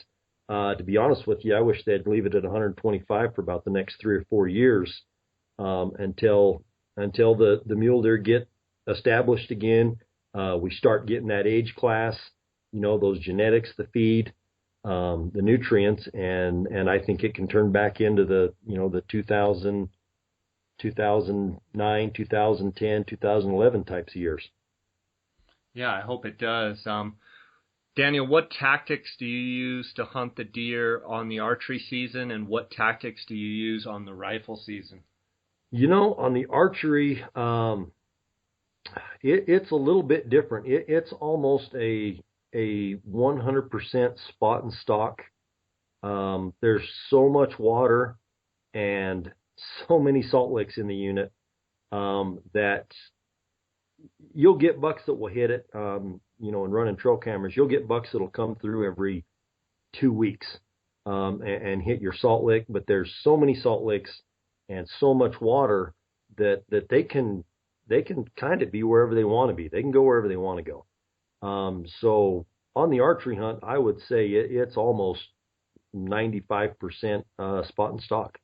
To be honest with you, I wish they'd leave it at 125 for about the next 3 or 4 years, until the mule deer get established again. We start getting that age class, those genetics, the feed, the nutrients, and I think it can turn back into the 2009, 2010, 2011 types of years. Yeah, I hope it does. Daniel, what tactics do you use to hunt the deer on the archery season, and what tactics do you use on the rifle season? On the archery, it's a little bit different. It's almost a 100% spot and stock. There's so much water and so many salt licks in the unit that you'll get bucks that will hit it. And running trail cameras, you'll get bucks that'll come through every 2 weeks and hit your salt lick. But there's so many salt licks and so much water that they can kind of be wherever they want to be. They can go wherever they want to go. So on the archery hunt, I would say it's almost 95% spot and stock.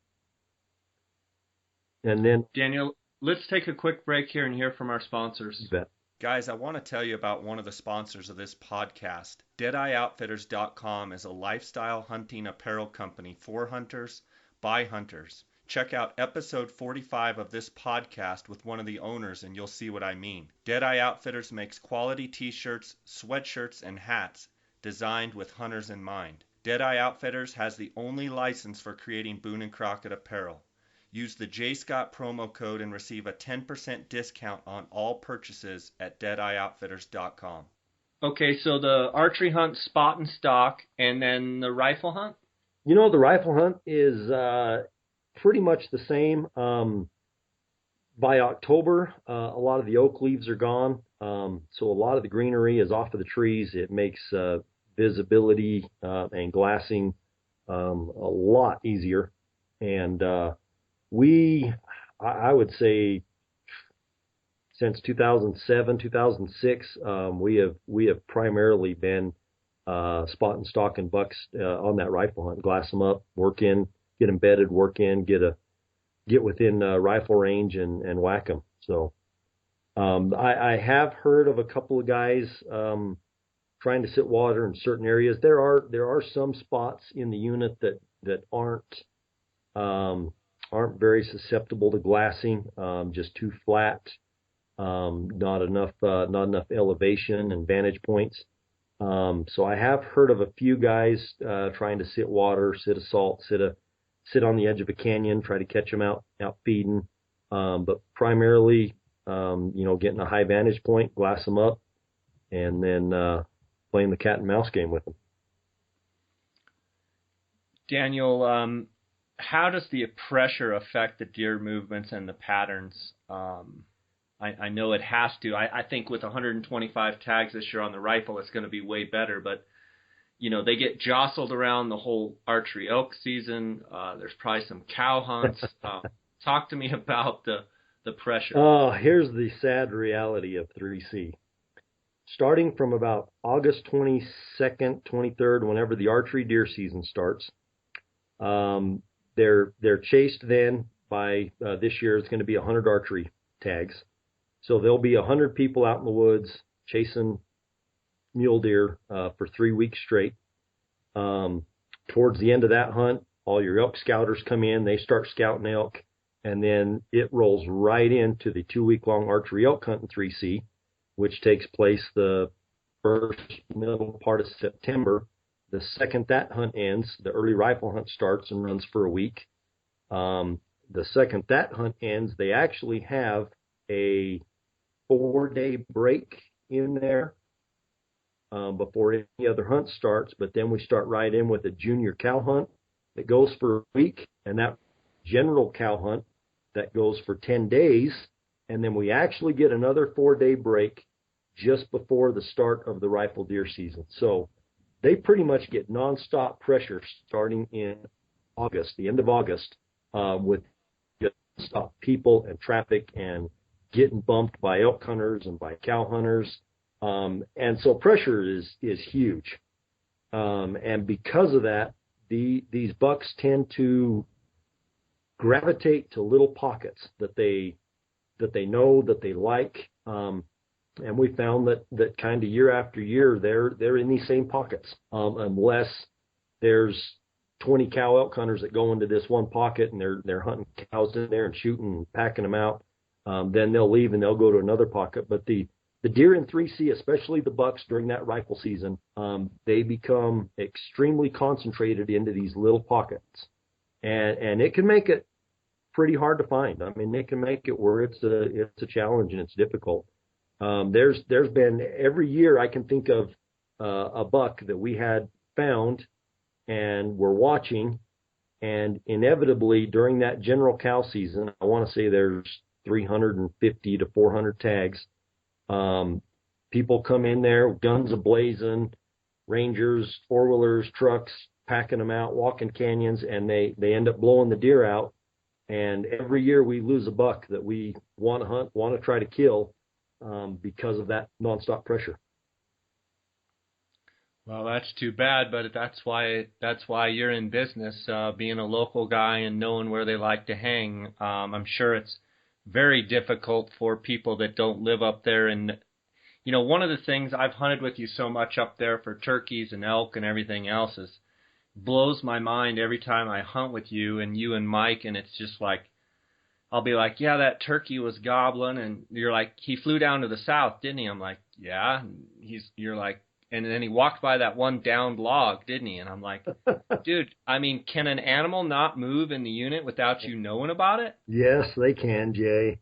And then, Daniel, let's take a quick break here and hear from our sponsors. You bet. Guys, I want to tell you about one of the sponsors of this podcast. DeadeyeOutfitters.com is a lifestyle hunting apparel company for hunters, by hunters. Check out episode 45 of this podcast with one of the owners and you'll see what I mean. Deadeye Outfitters makes quality t-shirts, sweatshirts, and hats designed with hunters in mind. Deadeye Outfitters has the only license for creating Boone & Crockett apparel. Use the JScott promo code and receive a 10% discount on all purchases at deadeyeoutfitters.com. Okay, so the archery hunt, spot and stock, and then the rifle hunt? You know, the rifle hunt is pretty much the same. By October, a lot of the oak leaves are gone, so a lot of the greenery is off of the trees. It makes visibility and glassing a lot easier. And I would say, since 2007, 2006, we have primarily been spot and stock and bucks on that rifle hunt. Glass them up, work in, get them bedded, work in, get within rifle range and whack them. So I have heard of a couple of guys trying to sit water in certain areas. There are some spots in the unit that aren't very susceptible to glassing, just too flat, not enough elevation and vantage points. So I have heard of a few guys trying to sit water, sit a salt, sit on the edge of a canyon, try to catch them out feeding. But primarily, getting a high vantage point, glass them up, and then playing the cat and mouse game with them. Daniel, how does the pressure affect the deer movements and the patterns? I know it has to. I think with 125 tags this year on the rifle, it's going to be way better. But, they get jostled around the whole archery elk season. There's probably some cow hunts. Talk to me about the pressure. Oh, here's the sad reality of 3C. Starting from about August 22nd, 23rd, whenever the archery deer season starts, they're chased then by, this year it's going to be 100 archery tags. So there'll be 100 people out in the woods chasing mule deer for 3 weeks straight. Towards the end of that hunt, all your elk scouters come in, they start scouting elk, and then it rolls right into the 2-week-long archery elk hunt in 3C, which takes place the first middle part of September. The second that hunt ends, the early rifle hunt starts and runs for a week. The second that hunt ends, they actually have a 4-day break in there before any other hunt starts, but then we start right in with a junior cow hunt that goes for a week, and that general cow hunt that goes for 10 days, and then we actually get another 4-day break just before the start of the rifle deer season. So they pretty much get nonstop pressure starting in August, the end of August, with just stop people and traffic and getting bumped by elk hunters and by cow hunters. And so pressure is huge. And because of that, these bucks tend to gravitate to little pockets that they know, that they like. And we found that kind of year after year, they're in these same pockets, unless there's 20 cow elk hunters that go into this one pocket and they're hunting cows in there and shooting and packing them out. Then they'll leave and they'll go to another pocket. But the deer in 3C, especially the bucks during that rifle season, they become extremely concentrated into these little pockets, and it can make it pretty hard to find. I mean, it can make it where it's a challenge and it's difficult. There's been every year I can think of a buck that we had found and we're watching, and inevitably during that general cow season, I want to say there's 350 to 400 tags. People come in there, guns ablazing, rangers, four-wheelers, trucks, packing them out, walking canyons, and they end up blowing the deer out. And every year we lose a buck that we want to hunt, want to try to kill, because of that nonstop pressure. Well, that's too bad, but that's why you're in business, being a local guy and knowing where they like to hang. I'm sure it's very difficult for people that don't live up there. And, one of the things I've hunted with you so much up there for turkeys and elk and everything else is, blows my mind every time I hunt with you and Mike, and it's just like, I'll be like, yeah, that turkey was gobbling, and you're like, he flew down to the south, didn't he? I'm like, yeah. And you're like, and then he walked by that one downed log, didn't he? And I'm like, dude, I mean, can an animal not move in the unit without you knowing about it? Yes, they can, Jay.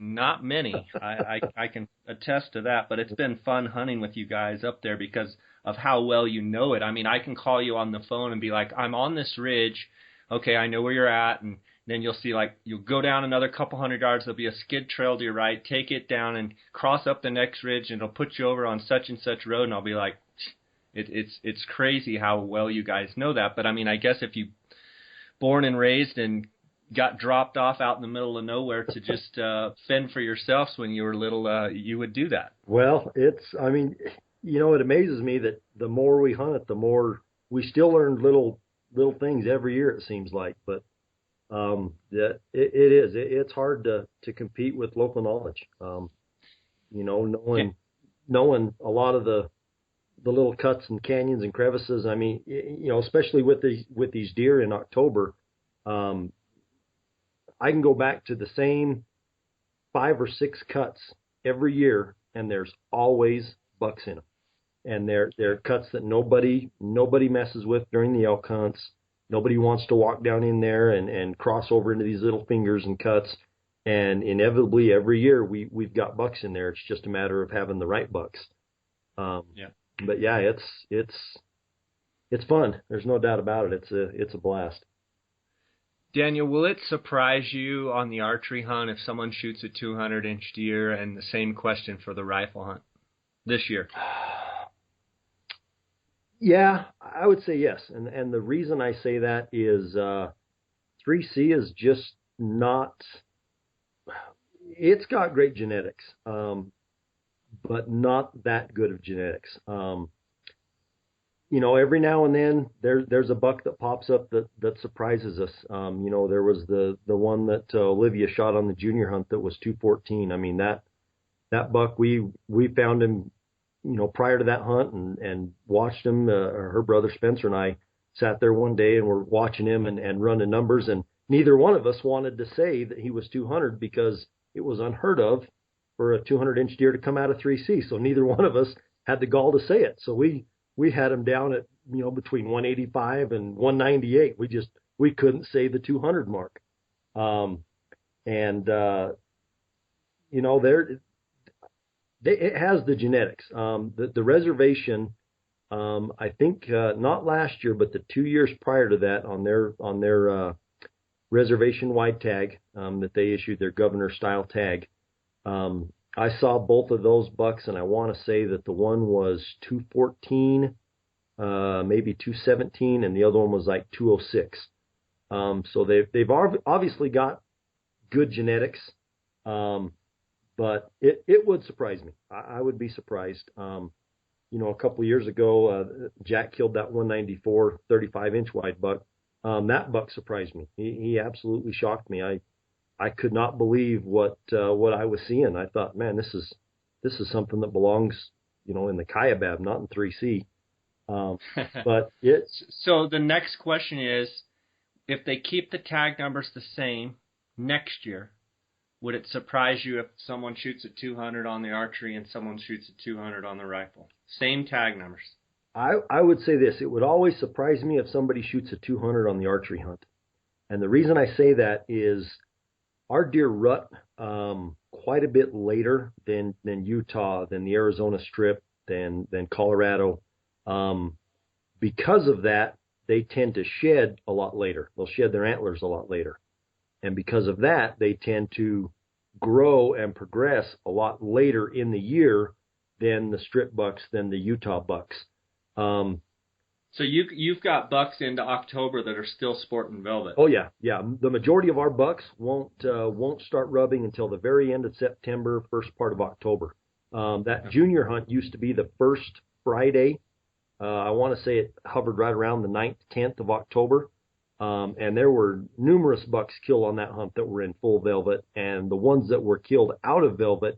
Not many. I can attest to that, but it's been fun hunting with you guys up there because of how well you know it. I mean, I can call you on the phone and be like, I'm on this ridge. Okay, I know where you're at. And then you'll see, like, you'll go down another couple hundred yards. There'll be a skid trail to your right. Take it down and cross up the next ridge, and it'll put you over on such and such road. And I'll be like, it's crazy how well you guys know that. But, I mean, I guess if you born and raised and got dropped off out in the middle of nowhere to just fend for yourselves when you were little, you would do that. Well, I mean, you know, it amazes me that the more we hunt, the more we still learn little things every year, it seems like. But it's hard to compete with local knowledge. You know, knowing a lot of the little cuts and canyons and crevices. I mean, you know, especially with these deer in October, I can go back to the same 5 or 6 cuts every year, and there's always bucks in them. And they're cuts that nobody messes with during the elk hunts. Nobody wants to walk down in there and cross over into these little fingers and cuts. And inevitably, every year we've got bucks in there. It's just a matter of having the right bucks. Yeah. But yeah, it's fun. There's no doubt about it. It's a blast. Daniel, will it surprise you on the archery hunt if someone shoots a 200-inch deer? And the same question for the rifle hunt this year. Yeah, I would say yes. And the reason I say that is 3C is just not – it's got great genetics, but not that good of genetics. You know, every now and then there's a buck that pops up that surprises us. You know, there was the one that Olivia shot on the junior hunt that was 214. I mean, that buck, we found him, you know, prior to that hunt and watched him. Her brother Spencer and I sat there one day and were watching him and running numbers, and neither one of us wanted to say that he was 200 because it was unheard of for a 200-inch deer to come out of 3C. So neither one of us had the gall to say it. So we had him down at, you know, between 185 and 198. We couldn't say the 200 mark. You know, it has the genetics. The reservation, I think not last year, but the 2 years prior to that, on their reservation wide tag that they issued, their governor style tag, I saw both of those bucks, and I want to say that the one was 214, maybe 217, and the other one was like 206. So they've obviously got good genetics, but it would surprise me. I would be surprised. You know, a couple of years ago, Jack killed that 194 35-inch wide buck. That buck surprised me. He absolutely shocked me. I could not believe what I was seeing. I thought, man, this is something that belongs, you know, in the Kaibab, not in 3C. But so the next question is, if they keep the tag numbers the same next year, would it surprise you if someone shoots a 200 on the archery and someone shoots a 200 on the rifle? Same tag numbers. I would say this: it would always surprise me if somebody shoots a 200 on the archery hunt. And the reason I say that is, our deer rut quite a bit later than Utah, than the Arizona Strip, than Colorado. Because of that, they tend to shed a lot later. They'll shed their antlers a lot later. And because of that, they tend to grow and progress a lot later in the year than the strip bucks, than the Utah bucks. So you've got bucks into October that are still sporting velvet. Oh yeah. The majority of our bucks won't start rubbing until the very end of September, first part of October. That junior hunt used to be the first Friday. I want to say it hovered right around the 9th, 10th of October. And there were numerous bucks killed on that hunt that were in full velvet, and the ones that were killed out of velvet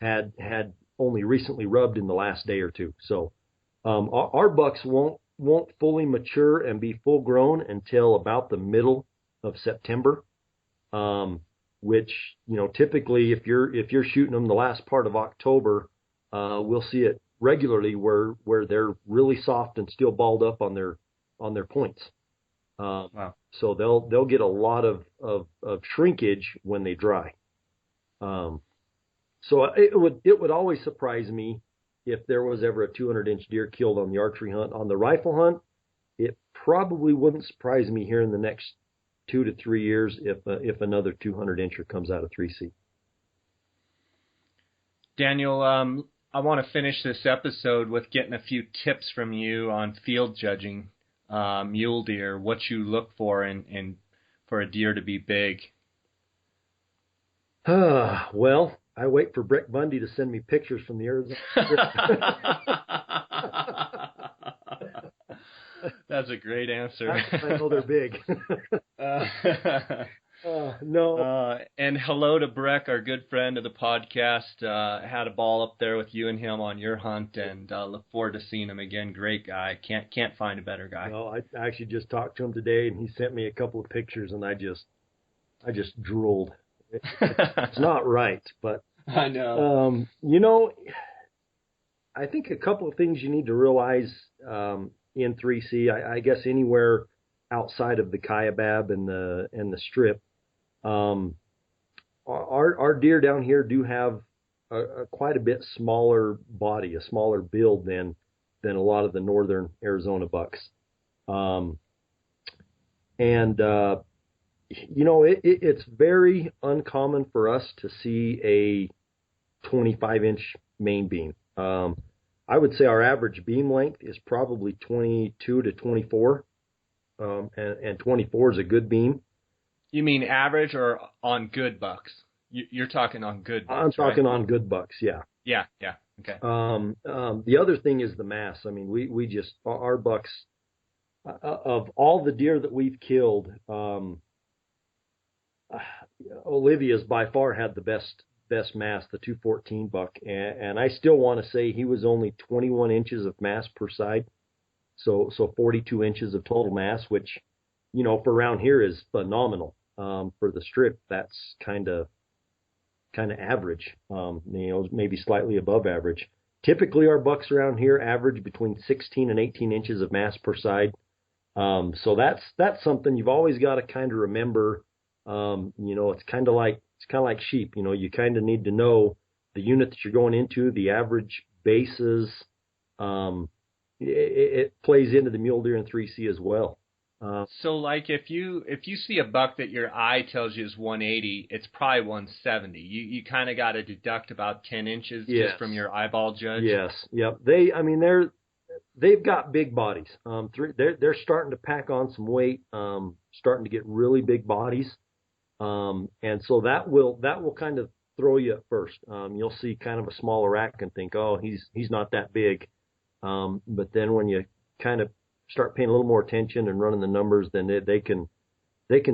had only recently rubbed in the last day or two. So our bucks won't won't fully mature and be full grown until about the middle of September. Which, typically if you're shooting them the last part of October, we'll see it regularly where they're really soft and still balled up on their points. Wow. So they'll get a lot of shrinkage when they dry. So it would always surprise me if there was ever a 200-inch deer killed on the archery hunt. On the rifle hunt, it probably wouldn't surprise me here in the next 2 to 3 years if another 200-incher comes out of 3C. Daniel, I want to finish this episode with getting a few tips from you on field judging mule deer, what you look for in for a deer to be big. Well, I wait for Breck Bundy to send me pictures from the Arizona. That's a great answer. I know they're big. No. And hello to Breck, our good friend of the podcast. Had a ball up there with you and him on your hunt, and look forward to seeing him again. Great guy. Can't find a better guy. No, I actually just talked to him today, and he sent me a couple of pictures, and I just drooled. It's not right, but I know. I think a couple of things you need to realize in 3C. I guess anywhere outside of the Kaibab and the Strip, our deer down here do have a quite a bit smaller body, a smaller build than a lot of the northern Arizona bucks, it's very uncommon for us to see a 25-inch main beam. I would say our average beam length is probably 22 to 24, and 24 is a good beam. You mean average or on good bucks? You're talking on good bucks, I'm talking right? on good bucks, yeah. Yeah, okay. The other thing is the mass. I mean, we just, our bucks, of all the deer that we've killed, Olivia's by far had the best mass, the 214 buck, and I still want to say he was only 21 inches of mass per side, so 42 inches of total mass, which, for around here is phenomenal. For the Strip, that's kind of average, maybe slightly above average. Typically, our bucks around here average between 16 and 18 inches of mass per side. So that's something you've always got to kind of remember. It's kind of like sheep. You kind of need to know the unit that you're going into, the average bases. It plays into the mule deer in 3C as well. So, like, if you see a buck that your eye tells you is 180, it's probably 170. You kind of got to deduct about 10 inches just from your eyeball judge. Yes. Yep. They've got big bodies. They're starting to pack on some weight, starting to get really big bodies. And so that will kind of throw you at first. You'll see kind of a smaller rack and think, oh, he's not that big. But then when you kind of start paying a little more attention and running the numbers, then they can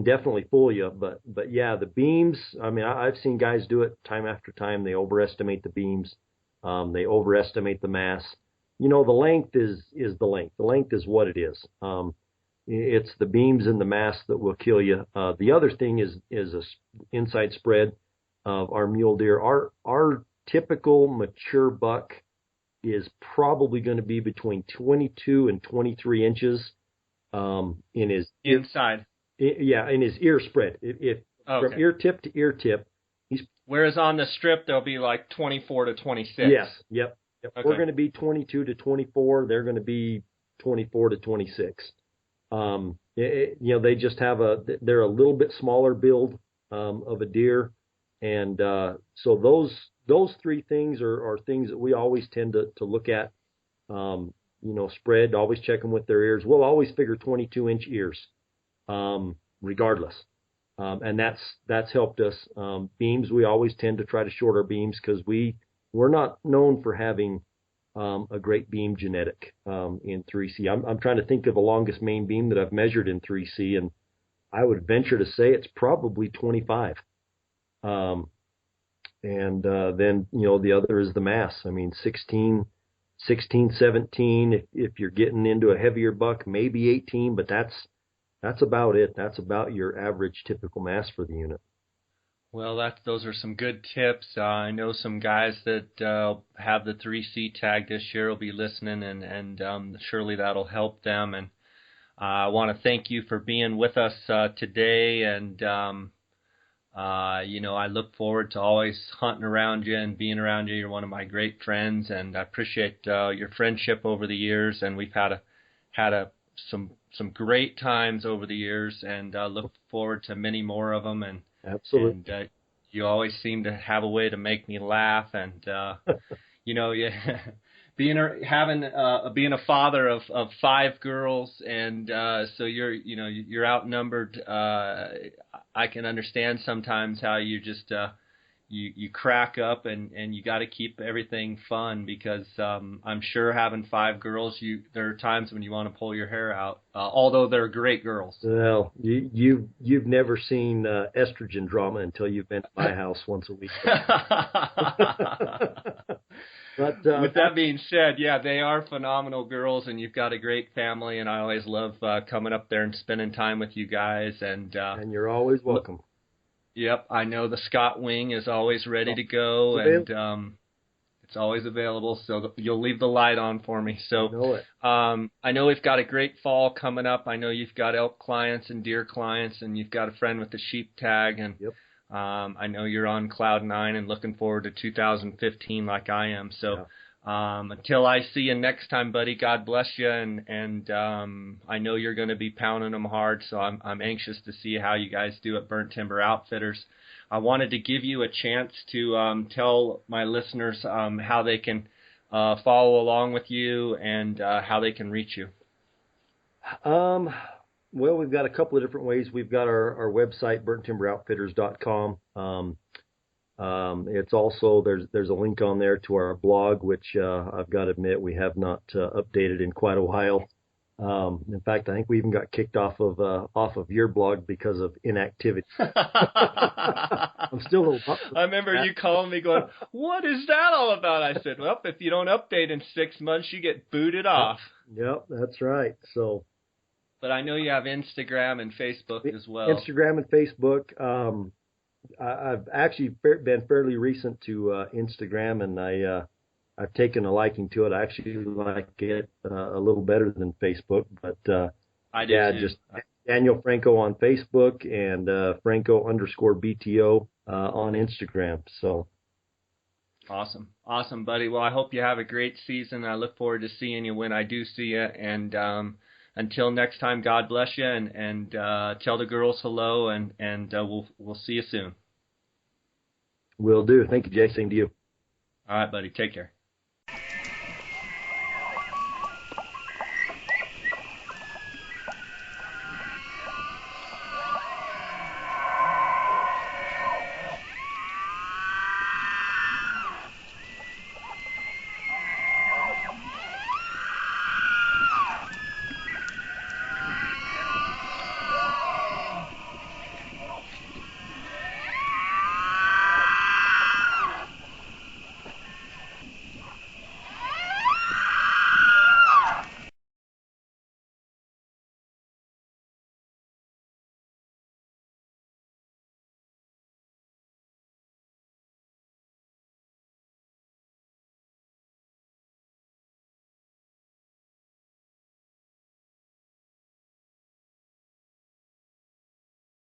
definitely fool you. But yeah, the beams, I mean, I've seen guys do it time after time. They overestimate the beams. They overestimate the mass. The length is the length. The length is what it is. It's the beams and the mass that will kill you. The other thing is a inside spread of our mule deer. Our typical mature buck is probably going to be between 22 and 23 inches in his inside. In his ear spread. From ear tip to ear tip. Whereas on the Strip there'll be like 24 to 26. Yes. Yep. Okay. We're going to be 22 to 24. They're going to be 24 to 26. They just have they're a little bit smaller build of a deer, and so those three things are things that we always tend to look at. Spread, always check them with their ears. We'll always figure 22-inch ears, regardless, and that's helped us. Beams, we always tend to try to short our beams because we're not known for having a great beam genetic in 3C. I'm trying to think of the longest main beam that I've measured in 3C, and I would venture to say it's probably 25. And then the other is the mass. I mean, 16 16, 17. If you're getting into a heavier buck, maybe 18, but that's about it. That's about your average typical mass for the unit. Well, those are some good tips. I know some guys that have the 3C tag this year will be listening, and surely that'll help them. And I want to thank you for being with us today. And I look forward to always hunting around you and being around you. You're one of my great friends, and I appreciate your friendship over the years. And we've had some great times over the years, and look forward to many more of them. And absolutely. And you always seem to have a way to make me laugh, and being a father of 5 girls, and so you're outnumbered. I can understand sometimes how you just you crack up, and you got to keep everything fun, because I'm sure having 5 girls, there are times when you want to pull your hair out, although they're great girls. Well, you've never seen estrogen drama until you've been to my house once a week. But with that being said, yeah, they are phenomenal girls, and you've got a great family, and I always love coming up there and spending time with you guys. And you're always welcome. Yep, I know the Scott wing is always ready to go, and it's always available, so you'll leave the light on for me. So I know it. I know we've got a great fall coming up. I know you've got elk clients and deer clients, and you've got a friend with the sheep tag, and yep. I know you're on cloud 9 and looking forward to 2015 like I am. So until I see you next time, buddy, God bless you, and I know you're going to be pounding them hard, so I'm anxious to see how you guys do at Burnt Timber Outfitters. I wanted to give you a chance to tell my listeners how they can follow along with you, and how they can reach you. Well, we've got a couple of different ways. We've got our website, burnttimberoutfitters.com. It's also, there's a link on there to our blog, which I've got to admit we have not updated in quite a while. In fact, I think we even got kicked off of your blog because of inactivity. I'm still a little. I remember you calling me going, "What is that all about?" I said, "Well, if you don't update in 6 months, you get booted off." Yep, that's right. So. But I know you have Instagram and Facebook as well. Instagram and Facebook. I've actually been fairly recent to Instagram, and I've taken a liking to it. I actually like it a little better than Facebook. But I do too. Just Daniel Franco on Facebook, and Franco_BTO on Instagram. So. Awesome, buddy. Well, I hope you have a great season. I look forward to seeing you when I do see you, and until next time, God bless you, and tell the girls hello, and we'll see you soon. Will do. Thank you, Jay. Same to you. All right, buddy. Take care.